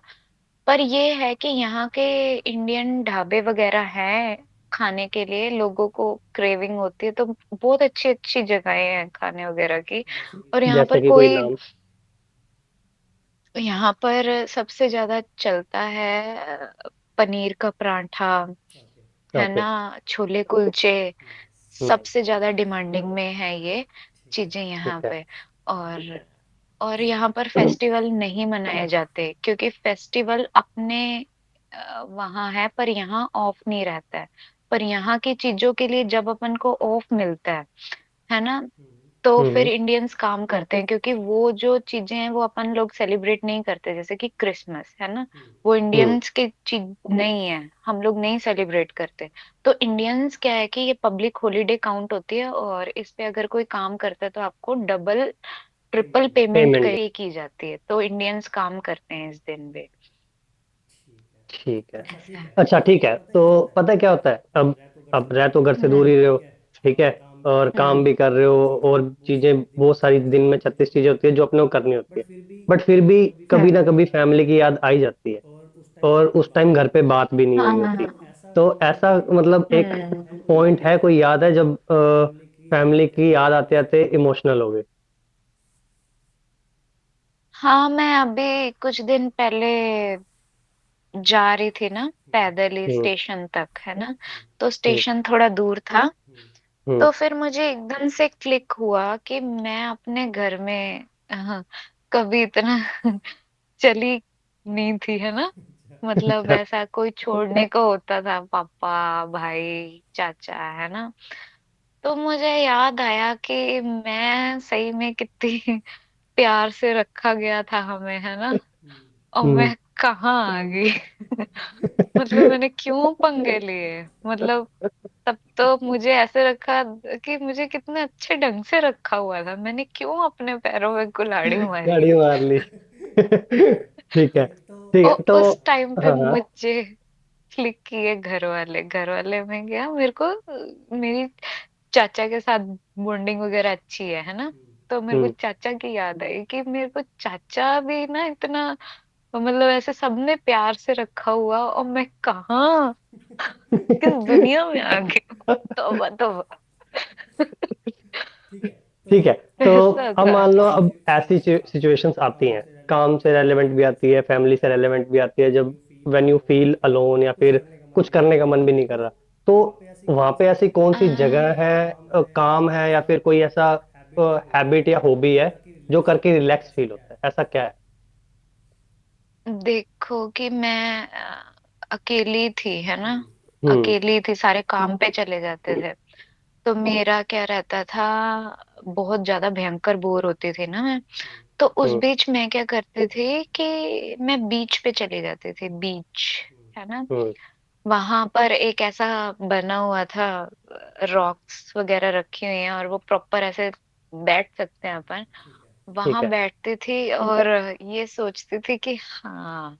पर ये है कि यहाँ के इंडियन ढाबे वगैरह हैं खाने के लिए, लोगों को क्रेविंग होती है तो बहुत अच्छी अच्छी जगहें हैं खाने वगैरह की। और यहाँ पर जैसे कि कोई कोई, नाम? यहाँ पर सबसे ज्यादा चलता है पनीर का पराठा, है ओके। ना, छोले कुलचे, नाइस। सबसे ज्यादा डिमांडिंग में है ये चीजें यहाँ ठीक है। पे। और और यहाँ पर फेस्टिवल नहीं मनाए जाते क्योंकि फेस्टिवल अपने वहाँ है, पर यहाँ ऑफ नहीं रहता है। पर यहाँ की चीजों के लिए जब अपन को ऑफ मिलता है ना, तो फिर हम्म। इंडियंस काम करते हैं क्योंकि वो जो चीजें हैं वो अपन लोग सेलिब्रेट नहीं करते, जैसे कि क्रिसमस है ना, वो हम्म। इंडियंस की चीज नहीं है, हम लोग नहीं सेलिब्रेट करते। तो इंडियंस क्या है कि ये पब्लिक हॉलीडे काउंट होती है, और इस पे अगर कोई काम करता है तो आपको डबल ट्रिपल पेमेंट पेमेंट। की जाती है, तो इंडियंस काम करते हैं इस दिन पे। ठीक है। ऐसा है। अच्छा ठीक है, तो पता है क्या होता है, अब रह तो घर से दूर हम्म। ही रहे हो, ठीक है, और काम हम्म। भी कर रहे हो, और चीजें बहुत सारी दिन में 36 चीजें होती है जो अपने को करनी होती है, बट फिर भी कभी हम्म। ना कभी फैमिली की याद आई जाती है, और उस टाइम घर पे बात भी नहीं हुई होती। हाँ। तो ऐसा मतलब एक हम्म। पॉइंट है, कोई याद है जब फैमिली की याद आते आते इमोशनल हो गए? हाँ, मैं अभी कुछ दिन पहले जा रही थी ना, पैदल ही हम्म। स्टेशन तक, है ना, तो हम्म। स्टेशन थोड़ा दूर था। हम्म। तो फिर मुझे एकदम से क्लिक हुआ कि मैं अपने घर में कभी इतना चली नहीं थी, है ना, मतलब अच्छा। ऐसा कोई छोड़ने को होता था, पापा, भाई, चाचा, है ना। तो मुझे याद आया कि मैं सही में कितनी प्यार से रखा गया था हमें, है ना, और हम्म। मैं कहाँ आ गई। मतलब मैंने क्यों पंगे लिए, मतलब तब तो मुझे ऐसे रखा कि मुझे कितने अच्छे ढंग से रखा हुआ था, मैंने क्यों अपने पैरों में कुल्हाड़ी मारी। गाड़ी मार ली। ठीक है, ठीक है, और तो उस टाइम पे हाँ हाँ। मुझे क्लिक किए घर वाले में गया मेरे को, मेरी चाचा के साथ बॉन्डिंग वगैरह अच्छी है ना, तो मेरे को हम्म। चाचा की याद आई कि मेरे को चाचा भी ना इतना, मतलब ऐसे सबने प्यार से रखा हुआ, और मैं कहाँ, किस दुनिया में आ गई। तौबा तौबा। ठीक है, तो ऐसा अब था। मान लो, अब ऐसी सिचुएशंस आती हैं, काम से रेलेवेंट भी आती है, फैमिली से रेलेवेंट भी आती है, जब व्हेन यू फील अलोन या फिर कुछ करने का मन भी नहीं कर रहा, तो वहां पे ऐसी कौन सी आ, जगह है, काम है, या फिर कोई ऐसा हैबिट या हॉबी है जो करके रिलैक्स फील होता है, ऐसा क्या है? देखो कि मैं अकेली थी, है ना, हम्म। अकेली थी, सारे काम पे चले जाते थे, तो मेरा क्या रहता था, बहुत ज्यादा भयंकर बोर होती थी ना मैं, तो उस हम्म। बीच मैं क्या करती थी कि मैं बीच पे चली जाती थी, बीच, है ना, हम्म। वहां पर एक ऐसा बना हुआ था, रॉक्स वगैरह रखी हुई हैं और वो प्रॉपर ऐसे बैठ सकते हैं अपन, ठीक वहां है। बैठती थी और ये सोचती थी कि हाँ,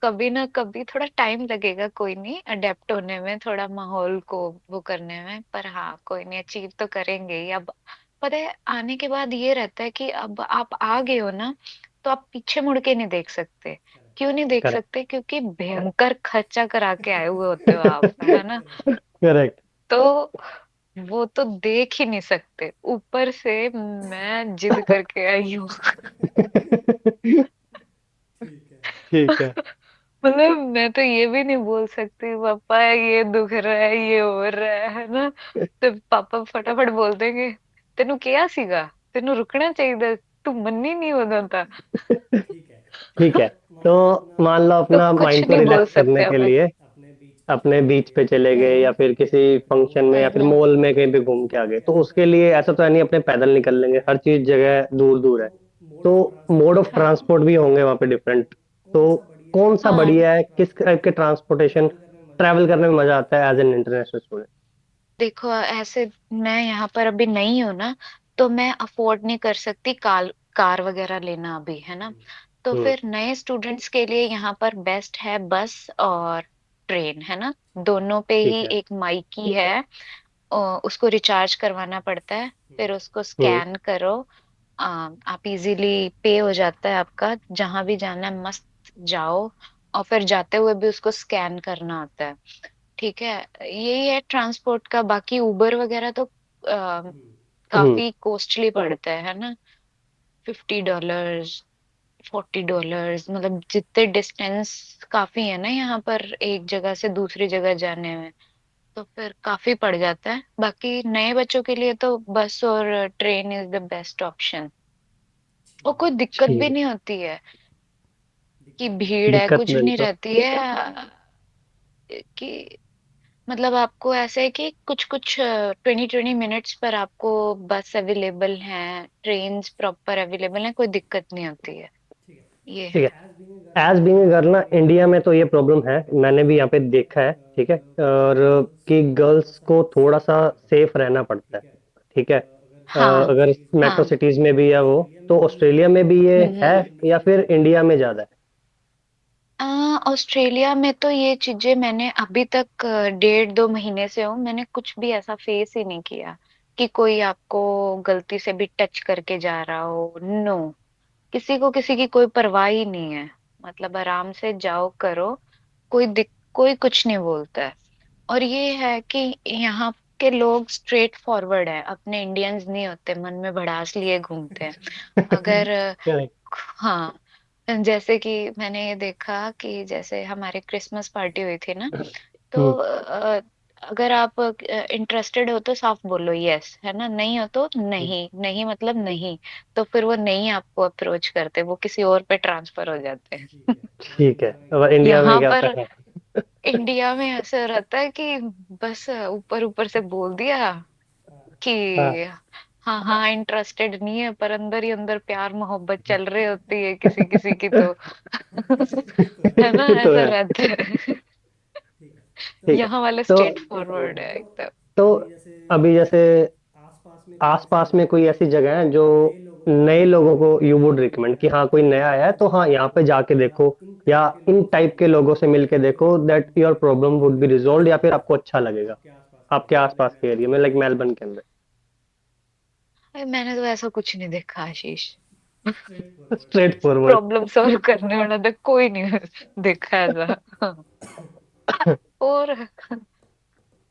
कभी ना कभी थोड़ा टाइम लगेगा, कोई नहीं, अडेप्ट होने में, थोड़ा माहौल को वो करने में, पर हाँ कोई नहीं, अचीव तो करेंगे ही। अब पता है आने के बाद ये रहता है कि अब आप आ गए हो ना, तो आप पीछे मुड़ के नहीं देख सकते। क्यों नहीं देख करेक्ट। सकते, क्योंकि भयंकर खर्चा करा के आए हुए होते हो आप, है ना, करेक्ट। तो वो तो देख ही नहीं सकते, ऊपर से मैं जिद करके आई हूँ। ठीक है। मतलब मैं तो ये भी नहीं बोल सकती पापा ये दुख रहा है, ये हो रहा है ना, तो पापा फटाफट बोल देंगे, तेनू क्या सीगा, तेनू रुकना चाहिए, तू मन ही नहीं होता था। ठीक है, तो मान लो तो अपना कुछ माइंड को नहीं बोल रिलैक्स करने सकते के अपन। लिए अपने बीच पे चले गए, या हम्म। फिर किसी फंक्शन में, या फिर हम्म। मॉल में कहीं पे घूम के आ गए, तो उसके लिए ऐसा तो है नहीं अपने पैदल निकल लेंगे, हर चीज जगह दूर दूर है, तो मोड ऑफ हाँ। ट्रांसपोर्ट भी होंगे वहां पे डिफरेंट, तो कौन सा हाँ, बढ़िया है, किस टाइप के ट्रांसपोर्टेशन ट्रैवल करने में मजा आता है एज एन इंटरनेशनल स्टूडेंट? देखो ऐसे, मैं यहाँ पर अभी नहीं हूँ ना, तो मैं अफोर्ड नहीं कर सकती कार, कार वगैरह लेना अभी, है ना, तो हम्म। फिर नए स्टूडेंट्स के लिए यहाँ पर बेस्ट है बस और ट्रेन, है ना, दोनों पे ठीक ही है। एक माइकी है, उसको रिचार्ज करवाना पड़ता है, फिर उसको हम्म। स्कैन करो, आप इजीली पे हो जाता है आपका, जहां भी जाना है मस्त जाओ, और फिर जाते हुए भी उसको स्कैन करना होता है। ठीक है, यही है ट्रांसपोर्ट का। बाकी उबर वगैरह तो हम्म। काफी कॉस्टली पड़ता है ना। $50, $40, मतलब जितने डिस्टेंस काफी है ना यहाँ पर एक जगह से दूसरी जगह जाने में, तो फिर काफी पड़ जाता है। बाकी नए बच्चों के लिए तो बस और train is the best option. और कोई दिक्कत भी ठीक। नहीं होती है कि भीड़ है, दिक्कत कुछ नहीं नहीं तो। रहती है कि मतलब आपको ऐसे है कि कुछ कुछ 20-20 मिनट्स पर आपको बस अवेलेबल है, ट्रेन्स प्रॉपर अवेलेबल है, कोई दिक्कत नहीं होती है। ये ठीक है। है। एज बीइंग गर्ल ना, इंडिया में तो ये प्रॉब्लम है, मैंने भी यहाँ पे देखा है। ठीक है। और कि गर्ल्स को थोड़ा सा सेफ रहना पड़ता है। ठीक है। हाँ अगर मेट्रो हाँ। सिटीज में भी है वो, तो ऑस्ट्रेलिया में भी ये है हम्म। या फिर इंडिया में ज्यादा है? ऑस्ट्रेलिया में तो ये चीजें मैंने अभी तक 1.5-2 महीने से हूँ, मैंने कुछ भी ऐसा फेस ही नहीं किया कि कोई आपको गलती से भी टच करके जा रहा हो। नो, किसी को किसी की कोई परवाह ही नहीं है। मतलब आराम से जाओ करो, कोई कुछ नहीं बोलता है। और ये है कि यहाँ के लोग स्ट्रेट फॉरवर्ड है, अपने इंडियंस नहीं होते, मन में भड़ास लिए घूमते हैं। अगर करेक्ट। हाँ, जैसे कि मैंने ये देखा कि जैसे हमारे क्रिसमस पार्टी हुई थी ना, तो हम्म। अगर आप इंटरेस्टेड हो तो साफ बोलो यस, है ना, नहीं हो तो नहीं, नहीं मतलब नहीं। तो फिर वो नहीं आपको अप्रोच करते, वो किसी और पे ट्रांसफर हो जाते हैं। ठीक है, अब इंडिया में यहाँ क्या होता पर है? इंडिया में ऐसा रहता है कि बस ऊपर ऊपर से बोल दिया कि हाँ। हाँ हाँ इंटरेस्टेड नहीं है, पर अंदर ही अंदर प्यार मोहब्बत चल रही होती है किसी किसी की तो। है ना, तो ऐसा है। रहता है। ठीक है। यहाँ वाले तो स्ट्रेट फॉरवर्ड है एकदम। तो अभी जैसे आसपास में कोई ऐसी जगह है जो नए लोगों को यू वुड रिकमेंड, कि हाँ कोई नया आया है तो हाँ यहाँ पे जाके देखो, या इन टाइप के लोगों से मिलके देखो, that your problem would be resolve, या फिर आपको अच्छा लगेगा आपके आसपास के एरिया में, लाइक मेलबर्न के अंदर? अरे मैंने तो ऐसा कुछ नहीं देखा Ashish. Straightforward. Problem solve करने वाला तो कोई नहीं देखा ऐसा। हाँ। और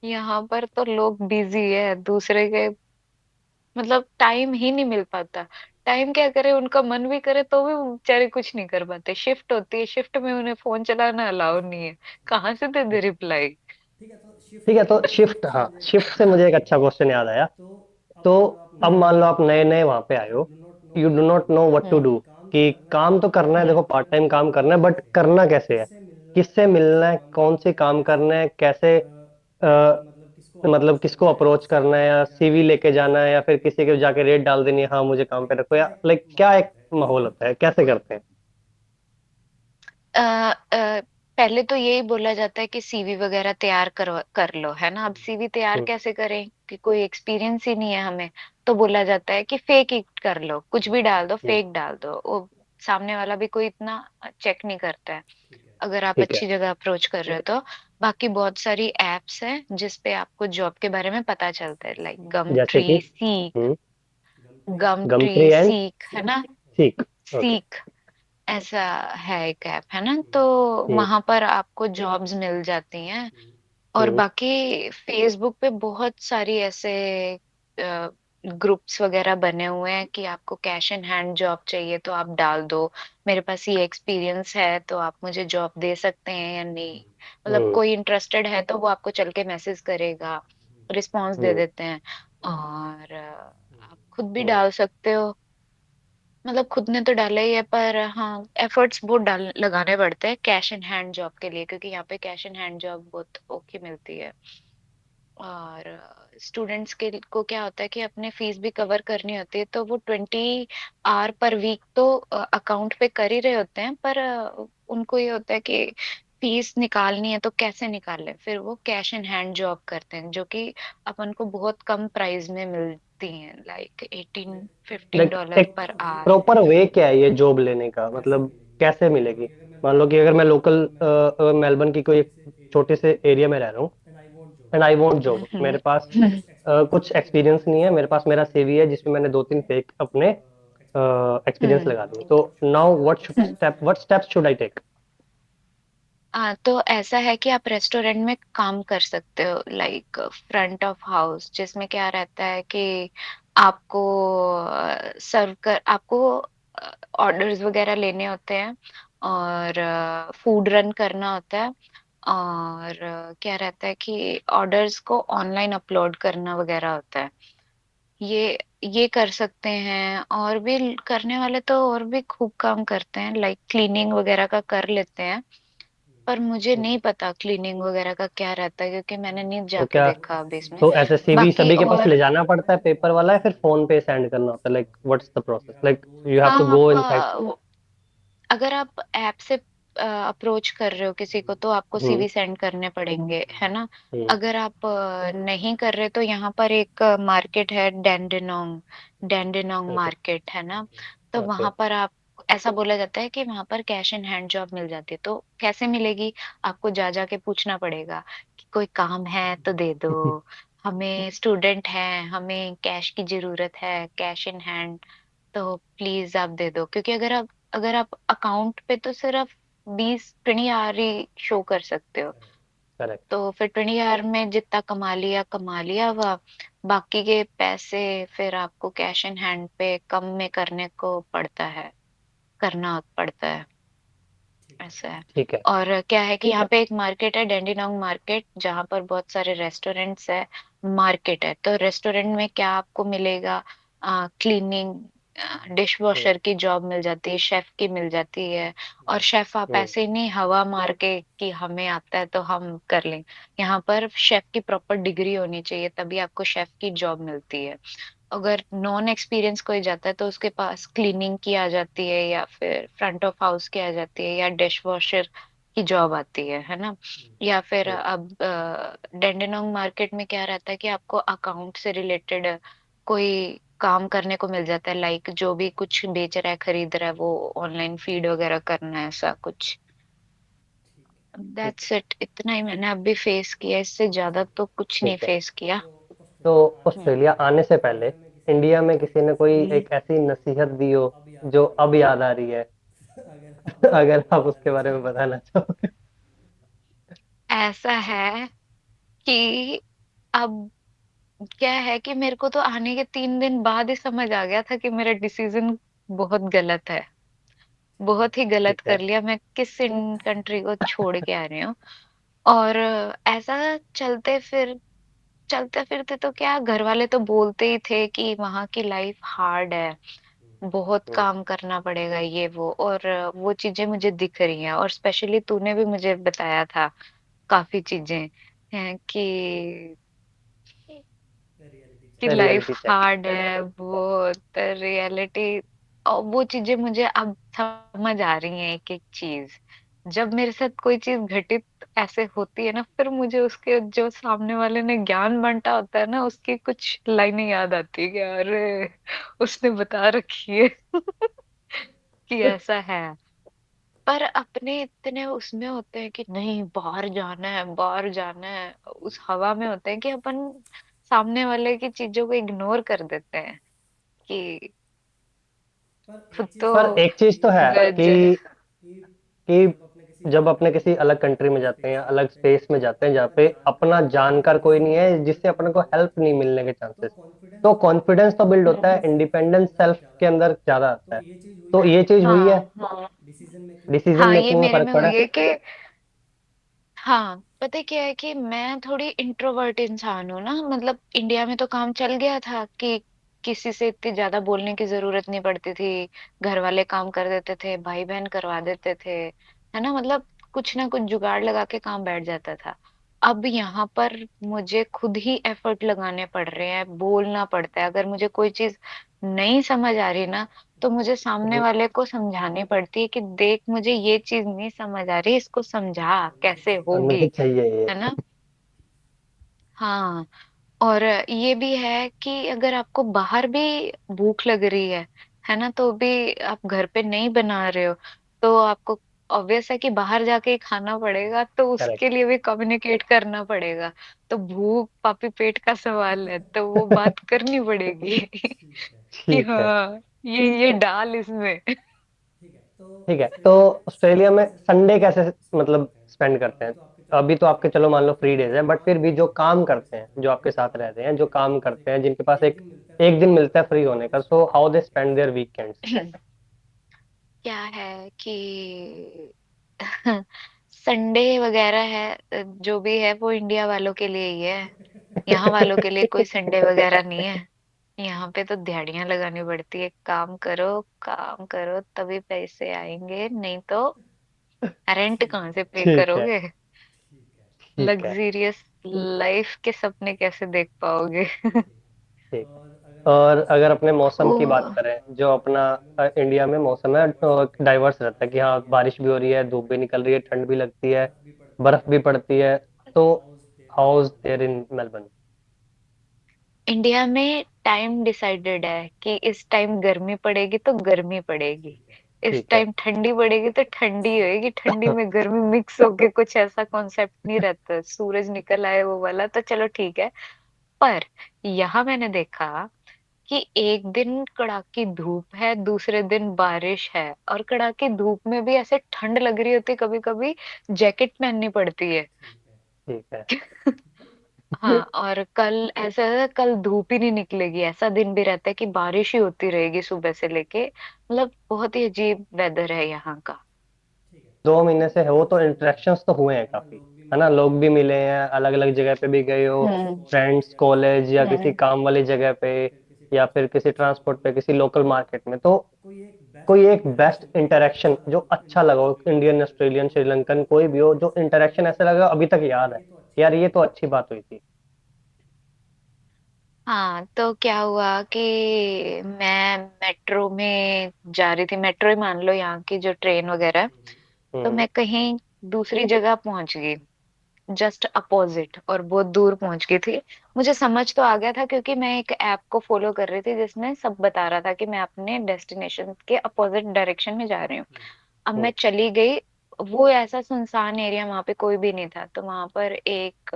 यहाँ पर तो लोग बिजी है दूसरे के, मतलब टाइम ही नहीं मिल पाता। टाइम क्या करे, उनका मन भी करे तो भी वो बेचारे कुछ नहीं कर पाते। शिफ्ट होती है, शिफ्ट में उन्हें फोन चलाना अलाउ नहीं है, कहाँ से दे दे रिप्लाई। ठीक है, तो शिफ्ट, हाँ शिफ्ट से मुझे एक अच्छा क्वेश्चन याद आया। तो अब मान लो आप नए नए वहां पे आए हो, you do not know what to hmm do, कि काम तो करना है, देखो पार्ट टाइम काम करना है, बट करना कैसे है, किससे मिलना है, कौन से काम करना है, कैसे मतलब किसको अप्रोच करना है, या सीवी लेके जाना है, या फिर किसी के जाके रेट डाल देनी है हाँ मुझे काम पे रखो, या लाइक क्या एक माहौल होता है, कैसे करते हैं? पहले तो यही बोला जाता है कि सीवी वगैरह तैयार कर लो, है ना। अब सीवी तैयार हम्म। कैसे करें कि कोई एक्सपीरियंस ही नहीं है हमें। तो बोला जाता है कि फेक ही कर लो, कुछ भी डाल दो, हम्म। फेक डाल दो, वो सामने वाला भी कोई इतना चेक नहीं करता है अगर आप ठीक है। अच्छी जगह अप्रोच कर रहे हो तो। बाकी बहुत सारी एप्स हैं जिस पे आपको जॉब के बारे में पता चलता है, लाइक गम जैसे कि? Tree, seek. Hmm. Gum gum tree tree, and seek, है ना। सीक। ओके। सीक ऐसा है एक ऐप, है ना, तो हम्म। वहां पर आपको जॉब्स मिल जाती हैं। और हम्म। बाकी फेसबुक पे बहुत सारी ऐसे ग्रुप्स वगैरह बने हुए हैं कि आपको कैश इन हैंड जॉब चाहिए तो आप डाल दो, मेरे पास ये एक्सपीरियंस है तो आप मुझे जॉब दे सकते हैं या नहीं। मतलब हम्म। कोई इंटरेस्टेड है तो वो आपको चल के मैसेज करेगा, रिस्पॉन्स दे हम्म। देते हैं। और आप खुद भी हम्म। डाल सकते हो। मतलब खुद ने तो डाला ही है, पर हाँ एफर्ट्स बहुत डाल लगाने पड़ते हैं कैश इन हैंड जॉब के लिए, क्योंकि यहाँ पे कैश इन हैंड जॉब बहुत ओके मिलती है। और स्टूडेंट्स के को क्या होता है कि अपने फीस भी कवर करनी होती है, तो वो 20 आवर पर वीक तो अकाउंट पे कर ही रहे होते हैं, पर उनको ये होता है कि फीस निकालनी है तो कैसे निकालें, फिर वो कैश इन हैंड जॉब करते हैं जो कि अपन को बहुत कम प्राइस में मिलती हैं, लाइक 18-15 डॉलर एक पर आवर प्रॉपर वे क्या है ये जॉब लेने का, मतलब कैसे मिलेगी? मान लो कि अगर मैं लोकल मेलबर्न की कोई एक छोटे से एरिया में रह रहा हूँ, एंड आई वांट जॉब, मेरे पास कुछ एक्सपीरियंस नहीं है, मेरे पास मेरा सीवी है जिसमें मैंने दो तीन फेक अपने एक्सपीरियंस हम्म लगा दिए, तो now what steps should I take? तो ऐसा है कि आप रेस्टोरेंट में काम कर सकते हो, लाइक फ्रंट ऑफ हाउस, जिसमें क्या रहता है कि आपको सर्व कर आपको ऑर्डर्स वगैरह लेने होते हैं, और फूड रन करना होता है, और क्या रहता है कि ऑर्डर्स को ऑनलाइन अपलोड करना वगैरह होता है। ये कर सकते हैं, और भी करने वाले तो और भी खूब काम करते हैं, लाइक क्लीनिंग वगैरह का कर लेते हैं। पर मुझे नहीं पता क्लीनिंग वगैरह का क्या रहता है, क्योंकि मैंने नहीं तो जाके क्या, देखा अभी इसमें। तो ऐसे सीवी बाकी सभी के पास और ले जाना पड़ता है पेपर वाला, है फिर फोन पे सेंड करना होता है, like what's the process, like you have to हाँ, गो आप इनसाइड? अगर आप ऐप से अप्रोच कर रहे हो किसी को, तो आपको हम्म। सीवी सेंड करने पड़ेंगे, है ना। हम्म। अगर आप नहीं कर रहे, तो यहाँ पर एक मार्केट है, डेंडेनोंग, डेंडेनोंग ओके। मार्केट, है ना। तो ओके। वहां पर आप, ऐसा बोला जाता है कि वहां पर कैश इन हैंड जॉब मिल जाती है। तो कैसे मिलेगी, आपको जा जा के पूछना पड़ेगा कि कोई काम है तो दे दो, हमें स्टूडेंट हैं, हमें कैश की जरूरत है, कैश इन हैंड, तो प्लीज आप दे दो। क्योंकि अगर आप अकाउंट पे तो सिर्फ 20-20 आवर ही शो कर सकते हो। करेक्ट। तो फिर 20 आवर में जितना कमा लिया हुआ, बाकी के पैसे फिर आपको कैश इन हैंड पे कम में करने को पड़ता है, करना पड़ता है। ऐसा है। ठीक है। और क्या है कि यहाँ पे एक मार्केट है, डेंडीनोंग मार्केट, जहाँ पर बहुत सारे रेस्टोरेंट्स है, मार्केट है। तो रेस्टोरेंट में क्या आपको मिलेगा, क्लीनिंग, डिश हम्म। वॉशर की जॉब मिल जाती है, शेफ की मिल जाती है। और शेफ आप हम्म। ऐसे ही नहीं हवा मार के कि हमें आता है तो हम कर लें। यहाँ पर शेफ की प्रॉपर डिग्री होनी चाहिए, तभी आपको शेफ की जॉब मिलती है। अगर नॉन एक्सपीरियंस कोई जाता है, तो उसके पास क्लीनिंग की आ जाती है, या फिर फ्रंट ऑफ हाउस की आ जाती है, या डिश वॉशर की जॉब आती है ना। या फिर हम्म। अब डेंडेनोंग मार्केट में क्या रहता है कि आपको अकाउंट से रिलेटेड कोई काम करने को मिल जाता है, लाइक जो भी कुछ बेच रहा है, खरीद रहा है, वो ऑनलाइन फीड वगैरह करना है, ऐसा कुछ। ठीक दैट्स इट, इतना ही मैंने अभी फेस किया, इससे ज्यादा तो कुछ नहीं ठीक है। फेस किया। तो हम्म। ऑस्ट्रेलिया आने से पहले इंडिया में किसी ने कोई एक ऐसी नसीहत दी हो जो अब याद आ रही है? अगर आप उसके बारे में बताना चाहोगे। ऐसा है कि अब क्या है कि मेरे को तो आने के 3 दिन बाद ही समझ आ गया था कि मेरा डिसीजन बहुत गलत है, बहुत ही गलत ठीक कर है। लिया। मैं किस इन कंट्री को छोड़ के आ रही हूँ। और ऐसा चलते फिरते तो क्या, घर वाले तो बोलते ही थे कि वहां की लाइफ हार्ड है, बहुत हम्म। काम करना पड़ेगा, ये वो। और वो चीजें मुझे दिख रही हैं, और स्पेशली तूने भी मुझे बताया था काफी चीजें हैं कि लाइफ रियलिटी चेक। हार्ड है, वो रियलिटी। और वो चीजें मुझे अब समझ आ रही हैं, एक एक चीज। जब मेरे साथ कोई चीज घटित ऐसे होती है ना, फिर मुझे उसके जो सामने वाले ने ज्ञान बांटा होता है ना, उसकी कुछ लाइनें याद आती है कि अरे, उसने बता रखी है कि ऐसा है। पर अपने इतने उसमें होते हैं कि नहीं, बाहर जाना है, बाहर जाना है, उस हवा में होते हैं कि अपन सामने वाले की चीजों को इग्नोर कर देते हैं कि खुद तो पर एक चीज तो है गज। कि जब अपने किसी अलग कंट्री में जाते हैं या अलग स्पेस में जाते हैं जहाँ पे अपना जानकार कोई नहीं है जिससे अपने को हेल्प नहीं मिलने के चांसेस, तो कॉन्फिडेंस तो बिल्ड होता है, इंडिपेंडेंस सेल्फ के अंदर ज्यादा आता है। तो ये चीज हुई है, हाँ, हाँ, डिसीजन हाँ, ये मेकिंग में मेरे फर्क में पड़ा हुई है? है कि, हाँ, पता है क्या है कि मैं थोड़ी इंट्रोवर्ट इंसान हूँ ना। मतलब इंडिया में तो काम चल गया था कि किसी से इतनी ज्यादा बोलने की जरूरत नहीं पड़ती थी, घर वाले काम कर देते थे, भाई बहन करवा देते थे, है ना। मतलब कुछ ना कुछ जुगाड़ लगा के काम बैठ जाता था। अब यहाँ पर मुझे खुद ही एफर्ट लगाने पड़ रहे हैं, बोलना पड़ता है। अगर मुझे कोई चीज नहीं समझ आ रही ना, तो मुझे सामने हम्म। वाले को समझानी पड़ती है कि देख, मुझे ये चीज नहीं समझ आ रही, इसको समझा कैसे मुझे होगी, चाहिए ये। है ना। हाँ। और ये भी है कि अगर आपको बाहर भी भूख लग रही है ना, तो भी आप घर पे नहीं बना रहे हो, तो आपको ऑब्वियस है कि बाहर जाके ही खाना पड़ेगा, तो करेक्ट। उसके लिए भी कम्युनिकेट करना पड़ेगा। तो भूख पापी पेट का सवाल है, तो वो बात करनी पड़ेगी कि ठीक है। हाँ, ये डाल इसमें। ठीक है, तो ऑस्ट्रेलिया में संडे कैसे मतलब स्पेंड करते हैं। अभी तो आपके चलो मान लो फ्री डेज है, बट फिर भी जो काम करते हैं, जो आपके साथ रहते हैं, जो काम करते हैं, जिनके पास एक एक दिन मिलता है फ्री होने का, so how they spend their weekends. क्या है कि संडे वगैरह है, जो भी है वो इंडिया वालों के लिए ही है। यहाँ वालों के लिए कोई संडे वगैरह नहीं है। यहाँ पे तो दिहाड़ियां लगानी पड़ती है, काम करो तभी पैसे आएंगे, नहीं तो रेंट कहाँ से पे ठीक है। करोगे? ठीक है। लग्जीरियस लाइफ के सपने कैसे देख पाओगे? ठीक है। और अगर अपने मौसम ओ, की बात करें, जो अपना इंडिया में मौसम है डाइवर्स रहता है कि हाँ बारिश भी हो रही है, धूप भी निकल रही है, ठंड भी लगती है, बर्फ भी पड़ती है। तो how's there in Melbourne. India में टाइम डिसाइडेड है कि इस टाइम गर्मी पड़ेगी तो गर्मी पड़ेगी, इस ठीक है। टाइम ठंडी पड़ेगी तो ठंडी होएगी, ठंडी में गर्मी मिक्स होके कुछ ऐसा कॉन्सेप्ट नहीं रहता। सूरज निकल आए वो वाला तो चलो ठीक है। पर यहाँ मैंने देखा कि एक दिन कड़ाकी धूप है, दूसरे दिन बारिश है, और कड़ाकी धूप में भी ऐसे ठंड लग रही होती, कभी कभी जैकेट पहननी पड़ती है। ठीक है। हाँ, और कल ऐसा है, कल धूप ही नहीं निकलेगी, ऐसा दिन भी रहता है कि बारिश ही होती रहेगी सुबह से लेके। मतलब बहुत ही अजीब वेदर है यहाँ का। 2 महीने से है वो, तो इंटरेक्शंस तो हुए हैं काफी, है ना, लोग भी मिले हैं, अलग अलग जगह पे भी गए हो, हम्म। फ्रेंड्स, कॉलेज, या किसी हम्म। काम वाली जगह पे, या फिर किसी ट्रांसपोर्ट पे, किसी लोकल मार्केट में। तो कोई एक बेस्ट इंटरेक्शन जो अच्छा लगा हो, इंडियन, ऑस्ट्रेलियन, श्रीलंकन, कोई भी हो, जो इंटरेक्शन ऐसा लगा अभी तक याद है, यार ये तो अच्छी बात हुई थी। हाँ, तो क्या हुआ कि मैं मेट्रो में जा रही थी, मेट्रो ही मान लो यहाँ की जो ट्रेन वगैरह है। तो हम्म। मैं कहीं दूसरी जगह पहुंच गई, जस्ट अपोजिट, और बहुत दूर पहुंच गई थी। मुझे समझ तो आ गया था क्योंकि मैं एक ऐप को फॉलो कर रही थी जिसमें सब बता रहा था कि मैं अपने डेस्टिनेशन के अपोजिट डायरेक्शन में जा रही हूँ। अब मैं हम्म। चली गई, वो ऐसा सुनसान एरिया, वहां पे कोई भी नहीं था। तो वहां पर एक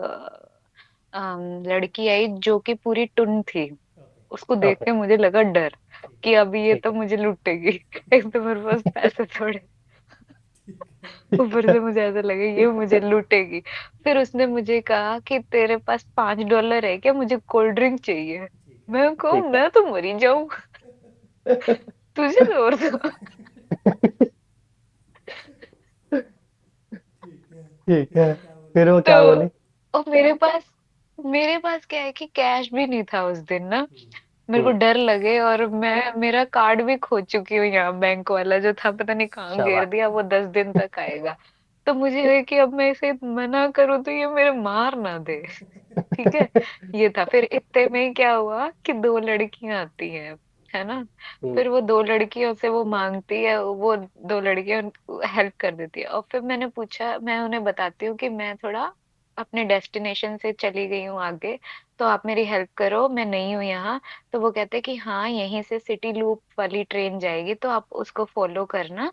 लड़की आई जो कि पूरी टुन थी। उसको देख ओके। के मुझे लगा डर कि अभी ये ठीक तो है। मुझे लूटेगी। एक तो मेरे पास पैसे थोड़े, ठीक ऊपर है। से मुझे ऐसा लगे ये मुझे लूटेगी। फिर उसने मुझे कहा कि तेरे पास $5 है क्या, मुझे कोल्ड ड्रिंक चाहिए। मैं कहूँ ठीक है। मैं तो मरी जाऊं, तुझे जोर दो। ठीक है। फिर वो तो क्या बोली? और मेरे पास क्या है कि कैश भी नहीं था उस दिन ना। मेरे को हम्म। डर लगे, और मैं मेरा कार्ड भी खो चुकी हूँ यहाँ, बैंक वाला जो था पता नहीं कहाँ गिर शाबाश। दिया, वो 10 दिन तक आएगा। तो मुझे है कि अब मैं इसे मना करूँ तो ये मेरे मार ना दे। ठीक है। ये था, फिर इतने में ही क्या हुआ कि दो लड़कियां आती हैं, है ना। हम्म। फिर वो दो लड़कियों से वो मांगती है, वो दो लड़कियां हेल्प कर देती है। और फिर मैंने पूछा, मैं उन्हें बताती हूँ कि मैं थोड़ा अपने डेस्टिनेशन से चली गई हूँ आगे, तो आप मेरी हेल्प करो, मैं नहीं हूँ यहाँ। तो वो कहते हैं कि हाँ, यहीं से सिटी लूप वाली ट्रेन जाएगी तो आप उसको फॉलो करना,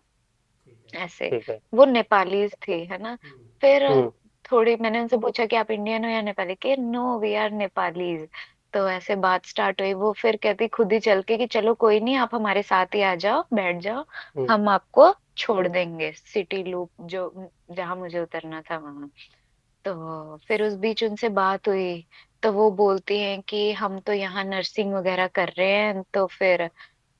ऐसे। ठीक है। वो नेपालीज थे, है ना। फिर हम्म। थोड़ी मैंने उनसे पूछा कि आप इंडियन हो या नेपाली, के नो वी आर नेपालीज। तो ऐसे बात स्टार्ट हुई, वो फिर कहती खुद ही चल के कि चलो कोई नहीं, आप हमारे साथ ही आ जाओ, बैठ जाओ, हम्म। हम आपको छोड़ देंगे सिटी लूप जो जहाँ मुझे उतरना था वहां। तो फिर उस बीच उनसे बात हुई, तो वो बोलती हैं कि हम तो यहाँ नर्सिंग वगैरह कर रहे हैं। तो फिर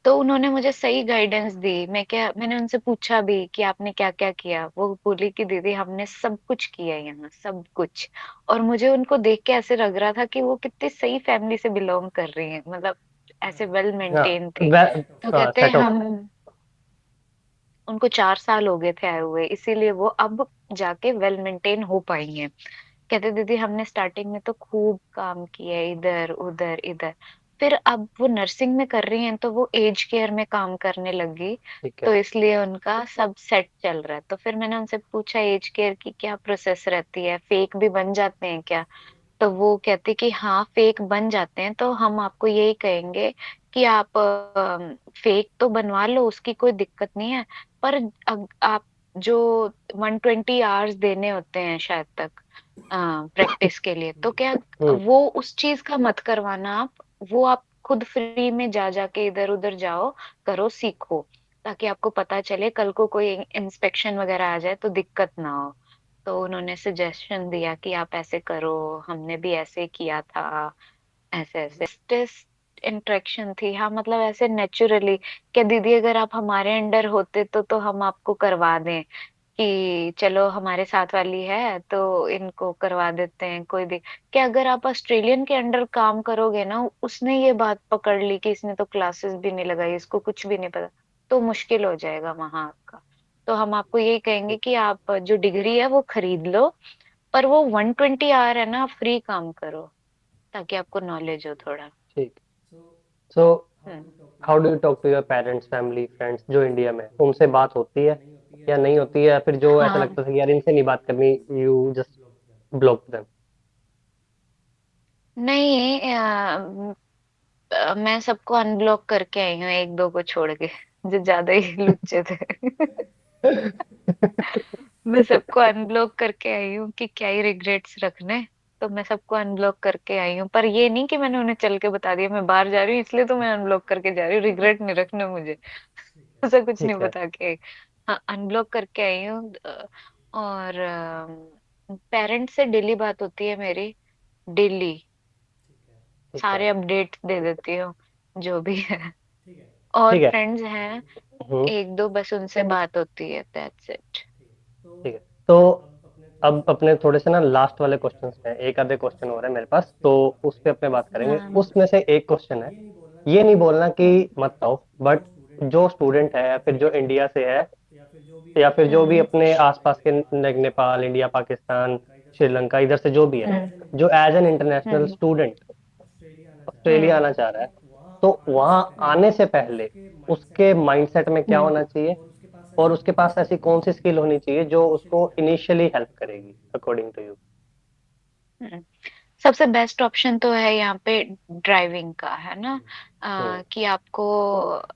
तो उन्होंने मुझे सही गाइडेंस दी। मैंने उनसे पूछा भी कि आपने क्या क्या किया। वो बोली कि दीदी हमने सब कुछ किया है यहाँ, सब कुछ। और मुझे उनको देख के ऐसे लग रहा था कि वो कितनी सही फैमिली से बिलोंग कर रही हैं, मतलब ऐसे वेल हाँ। मेंटेन थे। तो हाँ, कहते हैं सेट ऑफ। हम, उनको 4 साल हो गए थे आए हुए, इसीलिए वो अब जाके वेल मेंटेन हो पाई हैं। कहते दीदी हमने स्टार्टिंग में तो खूब काम किया, इधर उधर इधर। फिर अब वो नर्सिंग में कर रही हैं तो वो एज केयर में काम करने लगी। ठीक है। तो इसलिए उनका सब सेट चल रहा है। तो फिर मैंने उनसे पूछा एज केयर की क्या प्रोसेस रहती है, फेक भी बन जाते हैं क्या? तो वो कहती कि हाँ फेक बन जाते हैं, तो हम आपको यही कहेंगे कि आप फेक तो बनवा लो, उसकी कोई दिक्कत नहीं है। पर आप जो 120 आवर्स देने होते हैं शायद तक प्रैक्टिस के लिए, तो क्या हम्म। वो उस चीज का मत करवाना आप। वो आप खुद फ्री में जा जाके इधर उधर जाओ, करो, सीखो, ताकि आपको पता चले कल को कोई इंस्पेक्शन वगैरह आ जाए तो दिक्कत ना हो। तो उन्होंने सजेशन दिया कि आप ऐसे करो, हमने भी ऐसे किया था, ऐसे ऐसे टेस्ट इंटरेक्शन थी। हाँ मतलब ऐसे नेचुरली, क्या दीदी अगर आप हमारे अंडर होते तो हम आपको करवा दें, कि चलो हमारे साथ वाली है तो इनको करवा देते हैं, कोई भी। कि अगर आप ऑस्ट्रेलियन के अंडर काम करोगे ना, उसने ये बात पकड़ ली कि इसने तो क्लासेस भी नहीं लगाई, इसको कुछ भी नहीं पता, तो मुश्किल हो जाएगा वहां आपका। तो हम आपको यही कहेंगे कि आप जो डिग्री है वो खरीद लो, पर वो 120 आवर है ना, फ्री काम करो, ताकि आपको नॉलेज हो थोड़ा। ठीक। So hmm. How do you talk to your parents, family, friends जो इंडिया में हैं? उनसे बात होती है या नहीं होती है, या फिर जो ऐसा हाँ, लगता था कि यार इनसे नहीं बात करनी, यू जस्ट ब्लॉक देम? नहीं मैं सबको अनब्लॉक करके आई हूँ, एक दो को छोड़ के, जो ज्यादा ही लुच्चे थे। मैं सबको अनब्लॉक करके आई हूँ कि क्या ही रिग्रेट्स रखने। तो मैं सबको अनब्लॉक करके आई हूँ, पर ये नहीं कि मैंने उन्हें चल के बता दिया मैं बाहर जा रही हूँ इसलिए तो मैं अनब्लॉक करके जा रही हूँ, रिग्रेट नहीं रखना मुझे। ऐसा कुछ नहीं ठीक है। बता के आई। हाँ, अनब्लॉक करके आई हूँ। और पेरेंट्स से डेली बात होती है मेरी, डेली ठीक है। सारे अपडेट दे देती हूँ, जो भी है। और ठीक है। फ्रेंड्स हैं हम्म। एक दो, बस उनसे बात होती है, दैट्स इट। ठीक है। तो अब अपने थोड़े से ना लास्ट वाले क्वेश्चंस हैं, एक आधे क्वेश्चन हो रहे हैं मेरे पास, तो उस पे अपने बात करेंगे। हाँ। उसमें से एक क्वेश्चन है, ये नहीं बोलना कि मत आओ, बट जो स्टूडेंट है या फिर जो इंडिया से है, या फिर जो भी हम्म। अपने आसपास के नेपाल, इंडिया, पाकिस्तान, श्रीलंका, इधर से जो भी है, जो as an international hmm. Student Australia hmm. आना चाह रहा है, तो वहां आने से पहले उसके माइंडसेट में क्या हम्म। होना चाहिए, और उसके पास ऐसी कौन सी स्किल होनी चाहिए जो उसको इनिशियली हेल्प करेगी अकॉर्डिंग टू यू? हम्म। सबसे बेस्ट ऑप्शन तो है यहाँ पे ड्राइविंग का, है ना। हम्म। कि आपको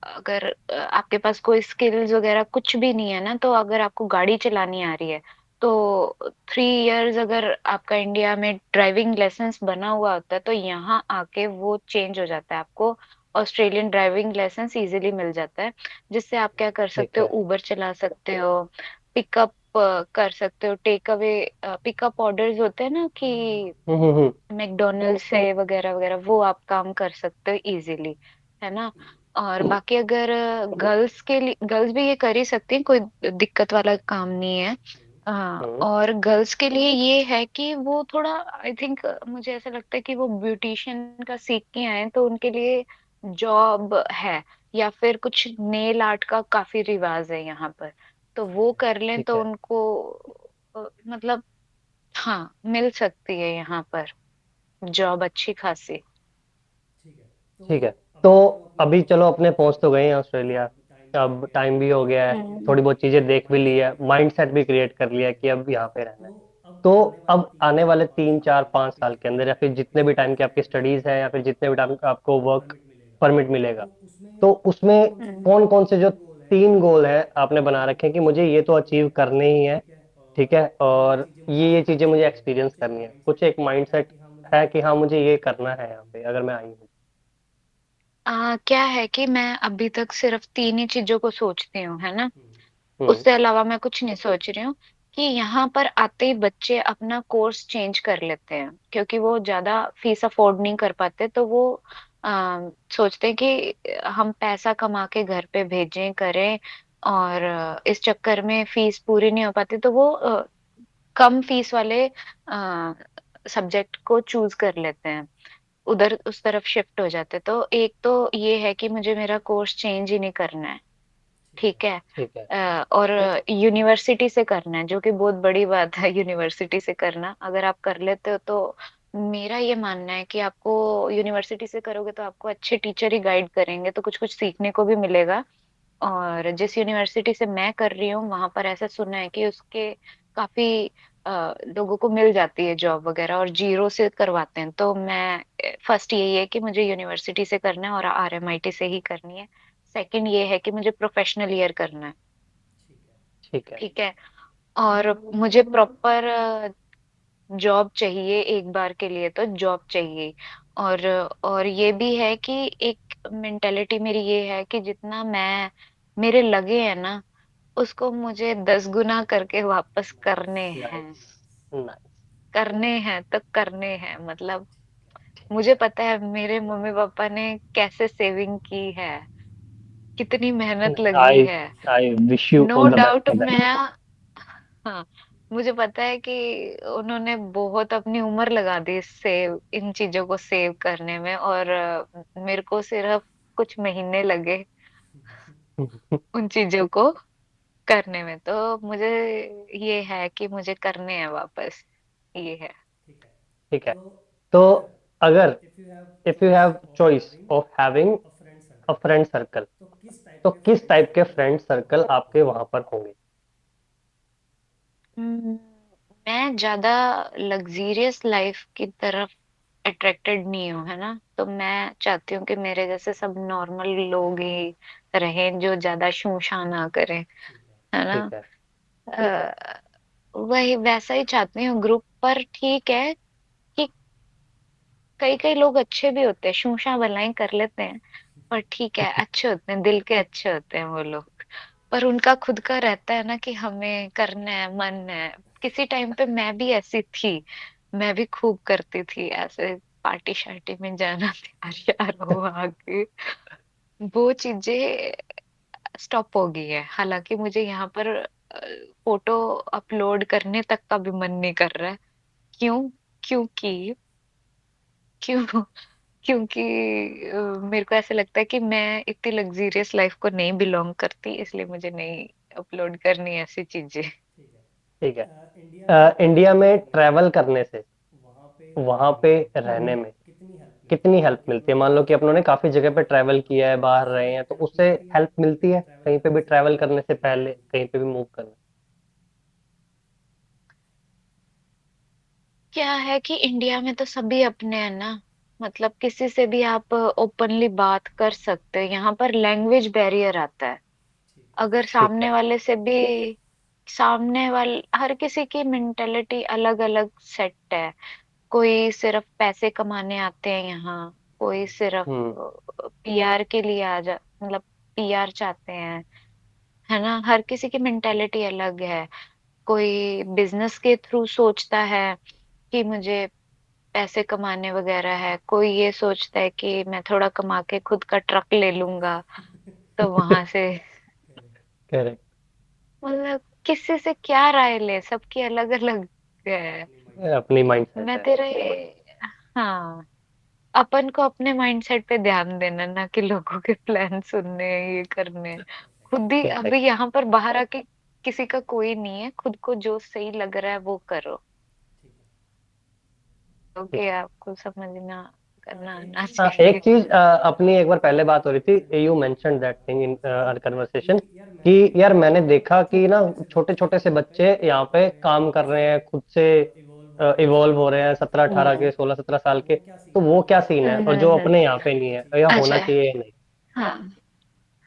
अगर आपके पास कोई स्किल्स वगैरह कुछ भी नहीं है ना, तो अगर आपको गाड़ी चलानी आ रही है तो 3 इयर्स अगर आपका इंडिया में ड्राइविंग लाइसेंस बना हुआ होता है, तो यहाँ आके वो चेंज हो जाता है, आपको ऑस्ट्रेलियन ड्राइविंग लाइसेंस इजीली मिल जाता है। जिससे आप क्या कर सकते ठीक हो, है। उबर चला सकते हो, पिकअप कर सकते हो, टेक अवे पिकअप ऑर्डर्स होते हैं ना, कि हम्म। मैकडोनल्ड से वगैरह वगैरह, वो आप काम कर सकते हो इजीली, है ना। और बाकी अगर गर्ल्स के लिए, गर्ल्स भी ये कर ही सकती हैं, कोई दिक्कत वाला काम नहीं है। हाँ, हम्म। और गर्ल्स के लिए ये है कि वो थोड़ा, आई थिंक मुझे ऐसा लगता है कि वो ब्यूटिशियन का सीख के आए तो उनके लिए जॉब है, या फिर कुछ नेल आर्ट का काफी रिवाज है यहाँ पर, तो वो कर लें ठीक तो है। उनको मतलब हाँ मिल सकती है यहाँ पर जॉब अच्छी खासी। ठीक है। तो अभी चलो अपने पहुंच तो गए हैं ऑस्ट्रेलिया, अब टाइम भी हो गया है, हम्म। थोड़ी बहुत चीजें देख भी ली है, माइंडसेट भी क्रिएट कर लिया है कि अब यहाँ पे रहना है। तो अब आने वाले 3 4 5 साल के अंदर, या फिर जितने भी टाइम की आपकी स्टडीज है, या फिर जितने भी टाइम का आपको वर्क परमिट मिलेगा, तो उसमें हम्म। कौन कौन से जो 3 गोल हैं आपने बना रखे हैं कि मुझे ये तो अचीव करने ही है, ठीक है, और ये चीजें मुझे एक्सपीरियंस करनी है, कुछ एक माइंडसेट है कि हाँ मुझे ये करना है यहाँ पे अगर मैं आई हूँ? क्या है कि मैं अभी तक सिर्फ तीन ही चीजों को सोचती हूँ, है ना। हम्म। उससे अलावा मैं कुछ नहीं सोच रही हूँ। कि यहाँ पर आते ही बच्चे अपना कोर्स चेंज कर लेते हैं, क्योंकि वो ज्यादा फीस अफोर्ड नहीं कर पाते, तो वो सोचते हैं कि हम पैसा कमा के घर पे भेजें करें, और इस चक्कर में फीस पूरी नहीं हो पाती, तो वो कम फीस वाले सब्जेक्ट को चूज कर लेते हैं, उधर उस तरफ शिफ्ट हो जाते हैं। तो एक तो ये है कि मुझे मेरा कोर्स चेंज ही नहीं करना है, ठीक है। ठीक है। और यूनिवर्सिटी से करना है, जो कि बहुत बड़ी बात है, यूनिवर्सिटी से करना अगर आप कर लेते हो तो मेरा ये मानना है कि आपको यूनिवर्सिटी से करोगे तो आपको अच्छे टीचर ही गाइड करेंगे, तो कुछ कुछ सीखने को भी मिलेगा। और जिस यूनिवर्सिटी से मैं कर रही हूँ वहां पर ऐसा सुना है कि उसके काफी लोगों को मिल जाती है जॉब वगैरह, और जीरो से करवाते हैं। तो मैं फर्स्ट यही है कि मुझे यूनिवर्सिटी से करना है और आरएमआईटी से ही करनी है। सेकंड ये है कि मुझे प्रोफेशनल ईयर करना है, ठीक है। ठीक है। और मुझे प्रॉपर जॉब चाहिए, एक बार के लिए तो जॉब चाहिए। और और ये भी है कि एक मेंटेलिटी मेरी ये है कि जितना मैं मेरे लगे है ना, उसको मुझे 10 गुना करके वापस करने हैं। नाइस। नाइस। करने हैं तो करने हैं, मतलब मुझे पता है मेरे मम्मी पापा ने कैसे सेविंग की है, कितनी मेहनत लगी आई है। I wish you know all the best doubt for that. मैं, हाँ, मुझे पता है कि उन्होंने बहुत अपनी उम्र लगा दी सेव, इन चीजों को सेव करने में, और मेरे को सिर्फ कुछ महीने लगे उन चीजों को करने में। तो मुझे ये है कि मुझे करने हैं वापस, ये है। ठीक है। तो अगर if you have choice of having a friend circle, तो किस टाइप के फ्रेंड सर्कल आपके वहां पर होंगे? हम्म, मैं ज्यादा लग्जीरियस लाइफ की तरफ अट्रैक्टेड नहीं हूँ, है ना। तो मैं चाहती हूँ कि मेरे जैसे सब नॉर्मल लोग ही रहें, जो ज्यादा शूशा ना करें, है ना। ठीक है। वही वैसा ही चाहती हूँ ग्रुप पर। ठीक है कि कई कई लोग अच्छे भी होते हैं, शूशा भलाई कर लेते हैं, पर ठीक है, अच्छे होते हैं, दिल के अच्छे होते हैं वो लोग। पर उनका खुद का रहता है ना कि हमें करना है, मन है। किसी टाइम पे मैं भी ऐसी थी, मैं भी खूब करती थी ऐसे, पार्टी शार्टी में जाना, यार यार हो आगे, वो चीजें स्टॉप हो गई है। हालांकि मुझे यहाँ पर फोटो अपलोड करने तक का भी मन नहीं कर रहा है। क्यों? क्योंकि क्यों क्योंकि मेरे को ऐसा लगता है कि मैं इतनी लग्जीरियस लाइफ को नहीं बिलोंग करती, इसलिए मुझे नहीं अपलोड करनी ऐसी चीजें। ठीक है। इंडिया में ट्रैवल करने से वहां पे रहने हम्म में कितनी हेल्प मिलती है? मान लो कि अपनों ने काफी जगह पे ट्रैवल किया है, बाहर रहे हैं, तो उससे हेल्प मिलती है कहीं पे भी ट्रैवल करने से पहले, कहीं पे भी मूव करने? क्या है कि इंडिया में तो सभी अपने हैं ना, मतलब किसी से भी आप ओपनली बात कर सकते हो। यहाँ पर लैंग्वेज बैरियर आता है। अगर ठीक सामने है। वाले से भी, सामने वाले हर किसी की मेंटेलिटी अलग अलग सेट है। कोई सिर्फ पैसे कमाने आते हैं यहाँ, कोई सिर्फ हम्म। पीआर के लिए आ जा, मतलब पीआर चाहते हैं, है ना। हर किसी की मेंटेलिटी अलग है। कोई बिजनेस के थ्रू सोचता है कि मुझे पैसे कमाने वगैरह है, कोई ये सोचता है कि मैं थोड़ा कमा के खुद का ट्रक ले लूंगा, तो वहां से, करेक्ट। मतलब किसी से क्या राय ले, सबकी अलग अलग है। अपनी माइंड सेट मैं है। तेरे, हाँ, अपन को अपने माइंडसेट पे ध्यान देना, ना कि लोगों के प्लान सुनने ये करने। खुद ही अभी करेक्ट। यहाँ पर बाहर आके किसी का कोई नहीं है, खुद को जो सही लग रहा है वो करो। ठीक ओके, है। आपको समझना करना आना हाँ, एक चाहिए। चीज अपनी एक बार पहले बात हो रही थी, you mention that thing in our conversation, कि यार मैंने देखा कि ना छोटे छोटे से बच्चे यहाँ पे काम कर रहे हैं, खुद से इवॉल्व हो रहे हैं, 17-18 के, हम्म 16-17 साल के। तो वो क्या सीन है, और जो हम्म। अपने यहाँ पे नहीं है, या होना अच्छा, चाहिए या नहीं? हाँ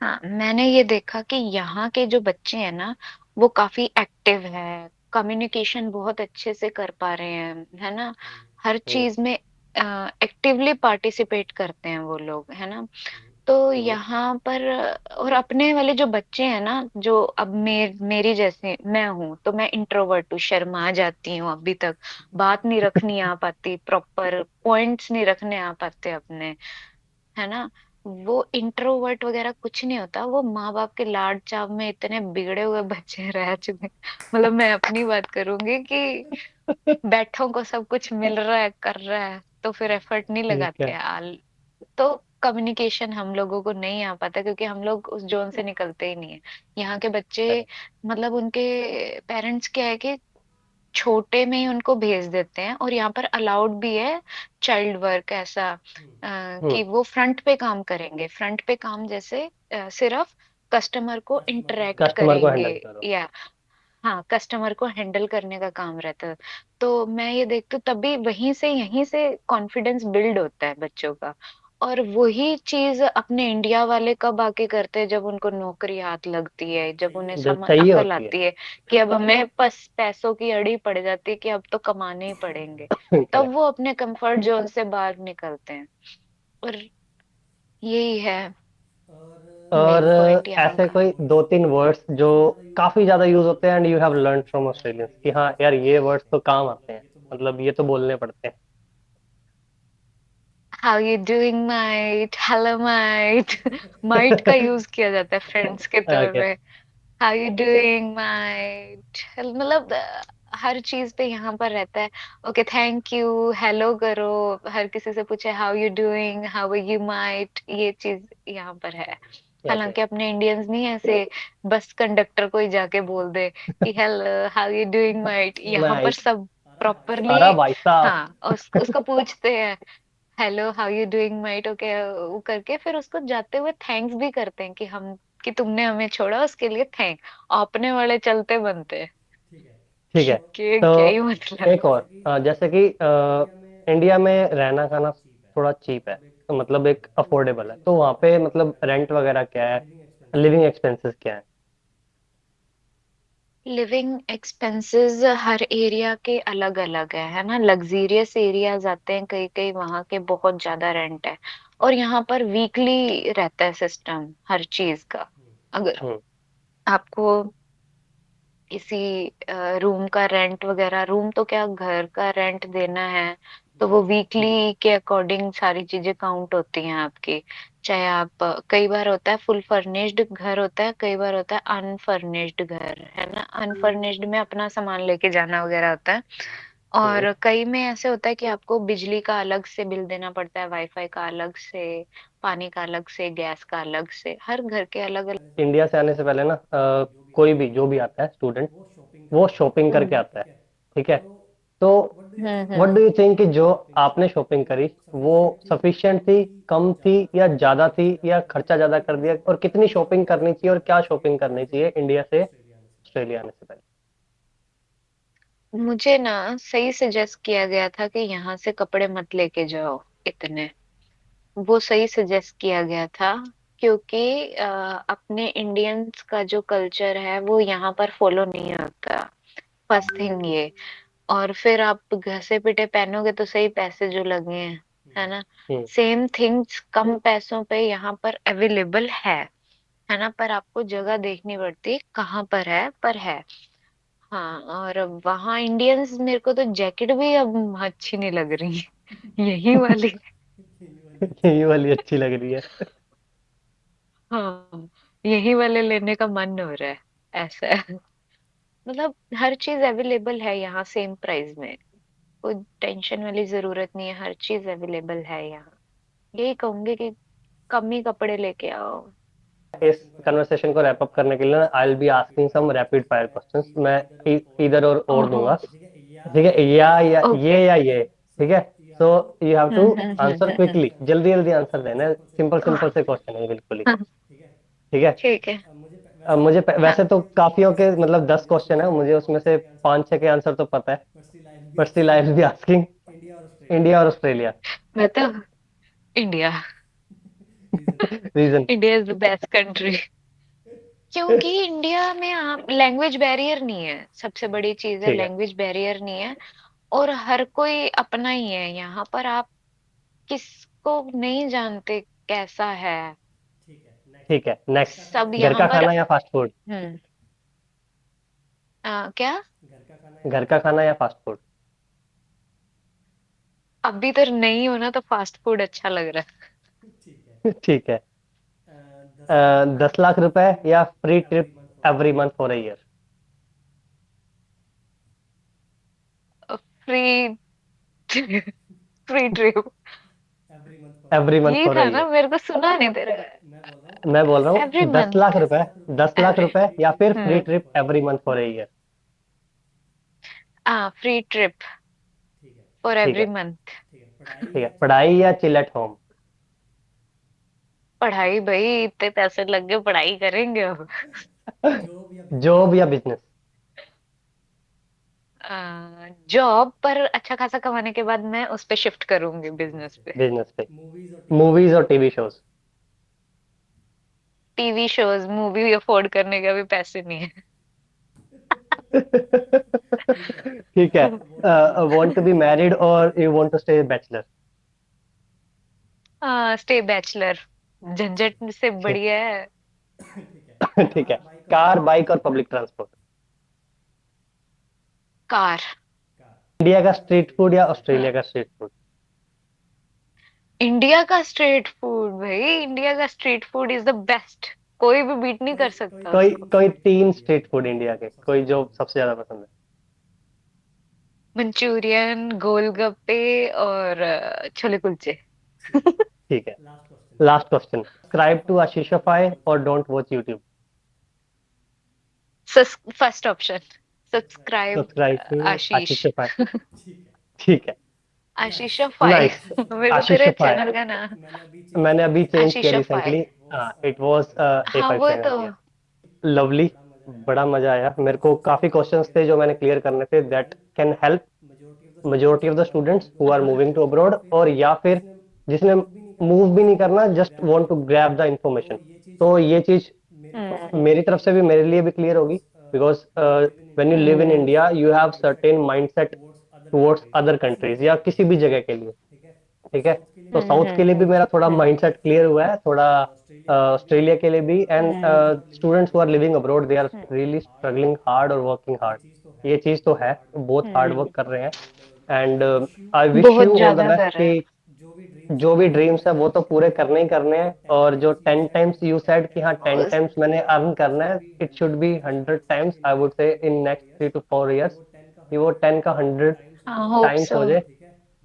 हाँ, मैंने ये देखा कि यहाँ के जो बच्चे हैं ना, वो काफी एक्टिव हैं, कम्युनिकेशन बहुत अच्छे से कर पा रहे हैं, है ना। हर हम्म। चीज में एक्टिवली पार्टिसिपेट करते हैं वो लोग, है ना। तो हम्म। यहाँ पर और अपने वाले जो बच्चे हैं ना, जो अब मेरी जैसे मैं हूँ, तो मैं इंट्रोवर्ट हूँ, शर्मा जाती हूँ अभी तक, बात नहीं रखनी आ पाती, प्रॉपर पॉइंट्स नहीं रखने आ पाते अपने, है ना। वो इंट्रोवर्ट वगैरह कुछ नहीं होता, वो माँ बाप के लाड चाव में इतने बिगड़े हुए बच्चे रह चुके हैं। मतलब मैं अपनी बात करूंगी कि बैठों को सब कुछ मिल रहा है, कर रहा है, तो फिर एफर्ट नहीं ठीक लगाते है। हैं तो कम्युनिकेशन हम लोगों को नहीं आ पाता, क्योंकि हम लोग उस जोन से निकलते ही नहीं है। यहाँ के बच्चे, करेक्ट। मतलब उनके पेरेंट्स क्या है कि छोटे में ही उनको भेज देते हैं, और यहाँ पर अलाउड भी है चाइल्ड वर्क ऐसा, हम्म। कि वो फ्रंट पे काम करेंगे, फ्रंट पे काम जैसे सिर्फ कस्टमर को इंटरेक्ट कस्टमर को करेंगे, हैंडल करो। या हाँ, कस्टमर को हैंडल करने का काम रहता है। तो मैं ये देखती हूँ, तभी वहीं से यहीं से कॉन्फिडेंस बिल्ड होता है बच्चों का। और वही चीज अपने इंडिया वाले कब आके करते हैं, जब उनको नौकरी हाथ लगती है, जब उन्हें जो समझ चाहिए अकल होती है। आती है कि अब हमें बस पैसों की अड़ी पड़ जाती है कि अब तो कमाने ही पड़ेंगे, तब करेक्ट। वो अपने कंफर्ट जोन से बाहर निकलते हैं। और यही है। और मेन पॉइंट यहाँ ऐसे का। कोई दो तीन वर्ड्स जो काफी ज्यादा यूज होते हैं and you have learn from Australians कि हाँ यार ये वर्ड्स तो काम आते हैं, मतलब ये तो बोलने पड़ते हैं। How you doing might, hello might. Might का यूज किया जाता है फ्रेंड्स के तौर ओके। पे। हाउ यू डूइंग माइट, मतलब हर चीज पे यहाँ पर रहता है। ओके, थैंक यू, हेलो करो, हर किसी से पूछे how you doing, how you might, ये चीज यहाँ पर है। ओके। हालांकि अपने इंडियंस नहीं ऐसे बस कंडक्टर को ही जाके बोल दे कि hello how you doing might, यहाँ पर नाइट। सब प्रॉपरली। अरे भाई साहब। हाँ, उसको पूछते हैं hello how you doing might, okay, वो करके फिर उसको जाते हुए थैंक्स भी करते हैं कि हम, कि तुमने हमें छोड़ा उसके लिए थैंक। अपने वाले चलते बनते हैं ठीक है। कि तो क्या ही मतलब। एक और जैसे कि इंडिया में रहना खाना थोड़ा चीप है, तो मतलब एक अफोर्डेबल है, तो वहाँ पे मतलब रेंट वगैरह क्या है, लिविंग एक्सपेंसेस क्या है? लिविंग एक्सपेंसेस हर एरिया के अलग अलग है ना। लग्जीरियस एरियाज आते हैं कई कई, वहां के बहुत ज्यादा रेंट है। और यहाँ पर वीकली रहता है सिस्टम हर चीज का। अगर हम्म। आपको किसी रूम का रेंट वगैरह, रूम तो क्या घर का रेंट देना है, तो वो वीकली के अकॉर्डिंग सारी चीजें काउंट होती हैं आपकी। चाहे आप कई बार होता है फुल फर्निश्ड घर होता है, कई बार होता है अनफर्निश्ड घर, है ना। अनफर्निश्ड में अपना सामान लेके जाना वगैरह होता है। हम्म। और कई में ऐसे होता है कि आपको बिजली का अलग से बिल देना पड़ता है, वाईफाई का अलग से, पानी का अलग से, गैस का अलग से, हर घर के अलग अलग। इंडिया से आने से पहले ना कोई भी जो भी आता है स्टूडेंट, वो शॉपिंग करके हम्म आता है। ठीक है। तो what hmm. Do you think कि जो आपने शॉपिंग करी वो सफिशिएंट थी, कम थी या ज्यादा थी, या खर्चा ज्यादा कर दिया, और कितनी शॉपिंग करनी चाहिए और क्या शॉपिंग करनी चाहिए इंडिया से ऑस्ट्रेलिया आने से पहले? मुझे ना सही सजेस्ट किया गया था कि यहाँ से कपड़े मत लेके जाओ इतने। वो सही सजेस्ट किया गया था, क्योंकि अपने इंडियंस का जो कल्चर है वो यहाँ पर फॉलो नहीं होता। फर्स्ट थिंग ये। और फिर आप घसे पिटे पहनोगे तो सही, पैसे जो लगे हैं, है ना। हम्म। सेम थिंग्स कम पैसों पे यहाँ पर अवेलेबल है ना। पर आपको जगह देखनी पड़ती है कहाँ पर है, पर है। हाँ, और वहाँ इंडियंस, मेरे को तो जैकेट भी अब अच्छी नहीं लग रही यही वाली। ये वाली अच्छी लग रही है। हाँ, यही वाले लेने का मन हो रहा है, ऐसा है। मतलब हर चीज अवेलेबल है यहाँ सेम प्राइस में। कोई टेंशन वाली जरूरत नहीं है, हर चीज अवेलेबल है यहाँ। यही कहूंगी कि कम ही कपड़े लेके आओ। इस कन्वर्सेशन को रैप अप करने के लिए I will be asking some rapid fire questions. मैं इधर और ओहो। दूंगा। ठीक है, या ओके। ये। ठीक है। So you have to answer hmm. Quickly, जल्दी जल्दी आंसर देना है, सिंपल सिंपल से क्वेश्चन है बिल्कुल ही। हाँ, ठीक है। ठीक है। अब मुझे हाँ। वैसे तो काफियों के मतलब 10 क्वेश्चन है, मुझे उसमें से 5-6 के आंसर तो पता है, but still I will be asking. India और ऑस्ट्रेलिया? मैं तो India. Reason? India is the best country. क्योंकि इंडिया में आप लैंग्वेज बैरियर नहीं है, सबसे बड़ी चीज है ठीक है। लैंग्वेज बैरियर नहीं है। और हर कोई अपना ही है यहाँ पर। आप किसको नहीं जानते कैसा है। ठीक है, सब नेक्स्ट। घर यहाँ का पर। खाना या फास्ट फूड? हम्म। क्या? घर का खाना या फास्ट फूड? अभी तो नहीं हो ना, तो फास्ट फूड अच्छा लग रहा ठीक है। 10 लाख रुपए या free trip every month for a year? है। Free free trip. Every month यही फॉर अ था ईयर। ना, मेरे को सुना नहीं दे रहा। मैं बोल रहा एवरी हूँ दस लाख मंथ। रुपए 10 लाख रुपए या फिर free hmm. Trip every month for a year? Free trip for ठीक एवरी है। मंथ। ठीक है, पढ़ाई या चिल एट होम? पढ़ाई भाई, इतने पैसे लग गए, पढ़ाई करेंगे अब। जॉब या बिजनेस? जॉब पर अच्छा खासा कमाने के बाद मैं उस पे शिफ्ट करूंगी, बिजनेस पे। बिजनेस पे। मूवीज और TV shows? TV shows, movie afford करने का भी पैसे नहीं है। ठीक है। वांट टू बी मैरिड और you want to stay bachelor? Stay bachelor, झंझट से बढ़िया है। ठीक है। कार, बाइक और पब्लिक ट्रांसपोर्ट। कार। इंडिया का स्ट्रीट फूड या ऑस्ट्रेलिया का स्ट्रीट फूड? इंडिया का स्ट्रीट फूड भाई, इंडिया का street food is the best. कोई भी बीट नहीं कर सकता कोई उसको। कोई तीन स्ट्रीट फूड इंडिया के, कोई जो सबसे ज्यादा पसंद मंचूरियन, गोलगप्पे और छोले कुलचे। है। ठीक है। Last question, subscribe to Ashishfy और don't watch YouTube? First option, subscribe subscribe to Ashish. Ashishfy. ठीक है। आशीषा फाई। नाइस। मेरे को तेरे आशीशफाई। चैनल का नाम मैंने अभी चेंज किया आशीषा फाई। रिसेंटली। हाँ, इट वाज ए हाँ फाइव वो चैनल तो। किया। लवली। बड़ा मजा आया मेरे को, काफी क्वेश्चंस थे जो मैंने क्लियर करने थे, that can help majority of the students who are moving to abroad, और या फिर जिसने मूव भी नहीं करना, just want to grab the information. तो ये चीज हम्म। मेरी तरफ से भी मेरे लिए भी क्लियर होगी, because when you live in hmm. India you have certain mindset towards other countries या किसी भी जगह के लिए। ठीक है। तो साउथ के लिए भी मेरा थोड़ा हम्म। माइंडसेट क्लियर हुआ है, थोड़ा ऑस्ट्रेलिया के लिए भी। And hmm. Students who are living abroad they are hmm. Really struggling hard और वर्किंग हार्ड। ये चीज तो है, बहुत हार्ड वर्क हम्म। कर रहे हैं। एंड आई विश बहुत यू ऑल द ज्यादा बेस्ट कर रहा है। कि जो भी ड्रीम्स है वो तो पूरे करने ही करने हैं, और जो 10 टाइम्स यू सेड कि हाँ 10 टाइम्स मैंने अर्न करना है, it should be 100 times, I would say in next 3 to 4 years, कि वो 10 का 100 हाँ होप टाइम्स सो। हो जाए।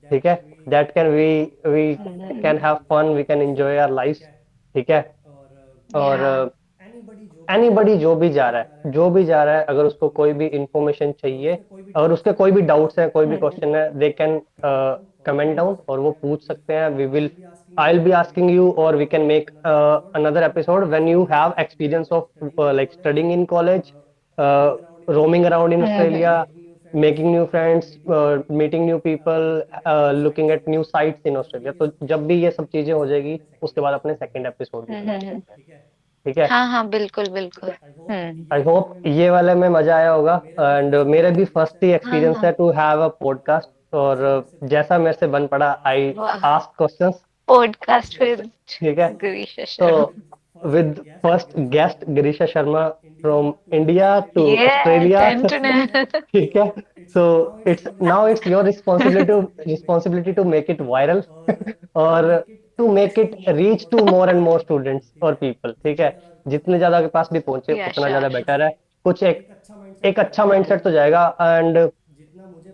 ठीक है। That can we can hmm. Have fun, we can enjoy our life. ठीक है। और या। एनीबडी जो भी जा रहा है, जो भी जा रहा है, अगर उसको कोई भी इंफॉर्मेशन चाहिए, अगर उसके कोई भी डाउट्स है, कोई भी हम्म। क्वेश्चन है, दे कैन कमेंट डाउन और वो पूछ सकते हैं। We will I will be asking you, और we can make another episode when you have experience of like studying in college, roaming around in Australia, hmm. Making new friends, meeting new people, looking at new sights in Australia. तो जब भी ये सब चीजें हो जाएगी, उसके बाद अपने सेकंड एपिसोड की तैयारी हम्म। करते हैं। ठीक है। हाँ हाँ बिल्कुल बिल्कुल। हम्म। आई होप ये वाले में मजा आया होगा, एंड मेरे भी फर्स्ट ही हाँ एक्सपीरियंस है हाँ। To have a podcast. और जैसा मेरे से बन पड़ा, आई वाह। Ask questions. पॉडकास्ट विद ठीक है। गिरीश तो Sharma. With first guest Girish Sharma from India to ये ऑस्ट्रेलिया। टेंट ने। ठीक है। So it's now it's your responsibility to make it viral और to make it reach to more and more students और पीपल। ठीक है। जितने ज्यादा के पास भी पहुंचे या उतना ज्यादा श्योर। बेटर है। कुछ एक अच्छा माइंडसेट तो जाएगा। एंड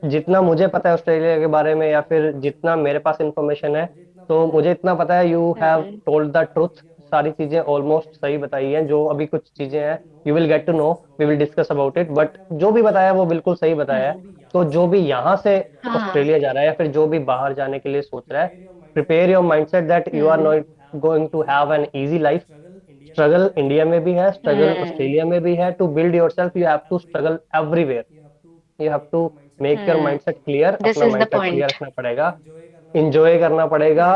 जितना मुझे पता है ऑस्ट्रेलिया के बारे में, या फिर जितना मेरे पास इंफॉर्मेशन है, तो मुझे इतना पता है, you have hmm. Told the truth. सारी चीजें ऑलमोस्ट सही बताई हैं। जो अभी कुछ चीजें हैं, you will get to know, we will discuss about it, but जो भी बताया वो बिल्कुल सही बताया है। हम्म। तो जो भी यहाँ से हाँ। ऑस्ट्रेलिया जा रहा है, या फिर जो भी बाहर जाने के लिए सोच रहा है, prepare your mindset that you are hmm. Not going to have an easy life. Struggle India में भी है, स्ट्रगल हम्म। ऑस्ट्रेलिया में भी है। To build yourself you have to struggle everywhere. You have to make your hmm. Mindset clear, this अपना is the mindset clear point. रखना पड़ेगा। Enjoy करना पड़ेगा,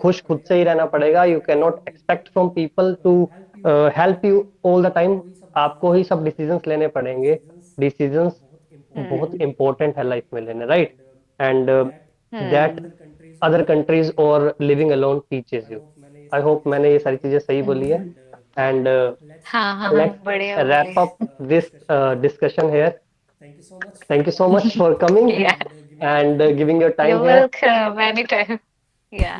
खुश खुद से ही रहना पड़ेगा। You can not expect from people to help you all the time. आपको ही सब डिसीजंस लेने पड़ेंगे। डिसीजंस बहुत हम्म। इंपॉर्टेंट है लाइफ में लेने, right? And that hmm. Other countries और living alone teaches you. I hope मैंने ये सारी चीजें सही बोली है। हम्म। एंड हाँ हाँ हाँ let's बढ़िया wrap बोले। up this discussion here. Thank you so much for coming या। and giving your you time here. Welcome any time. या।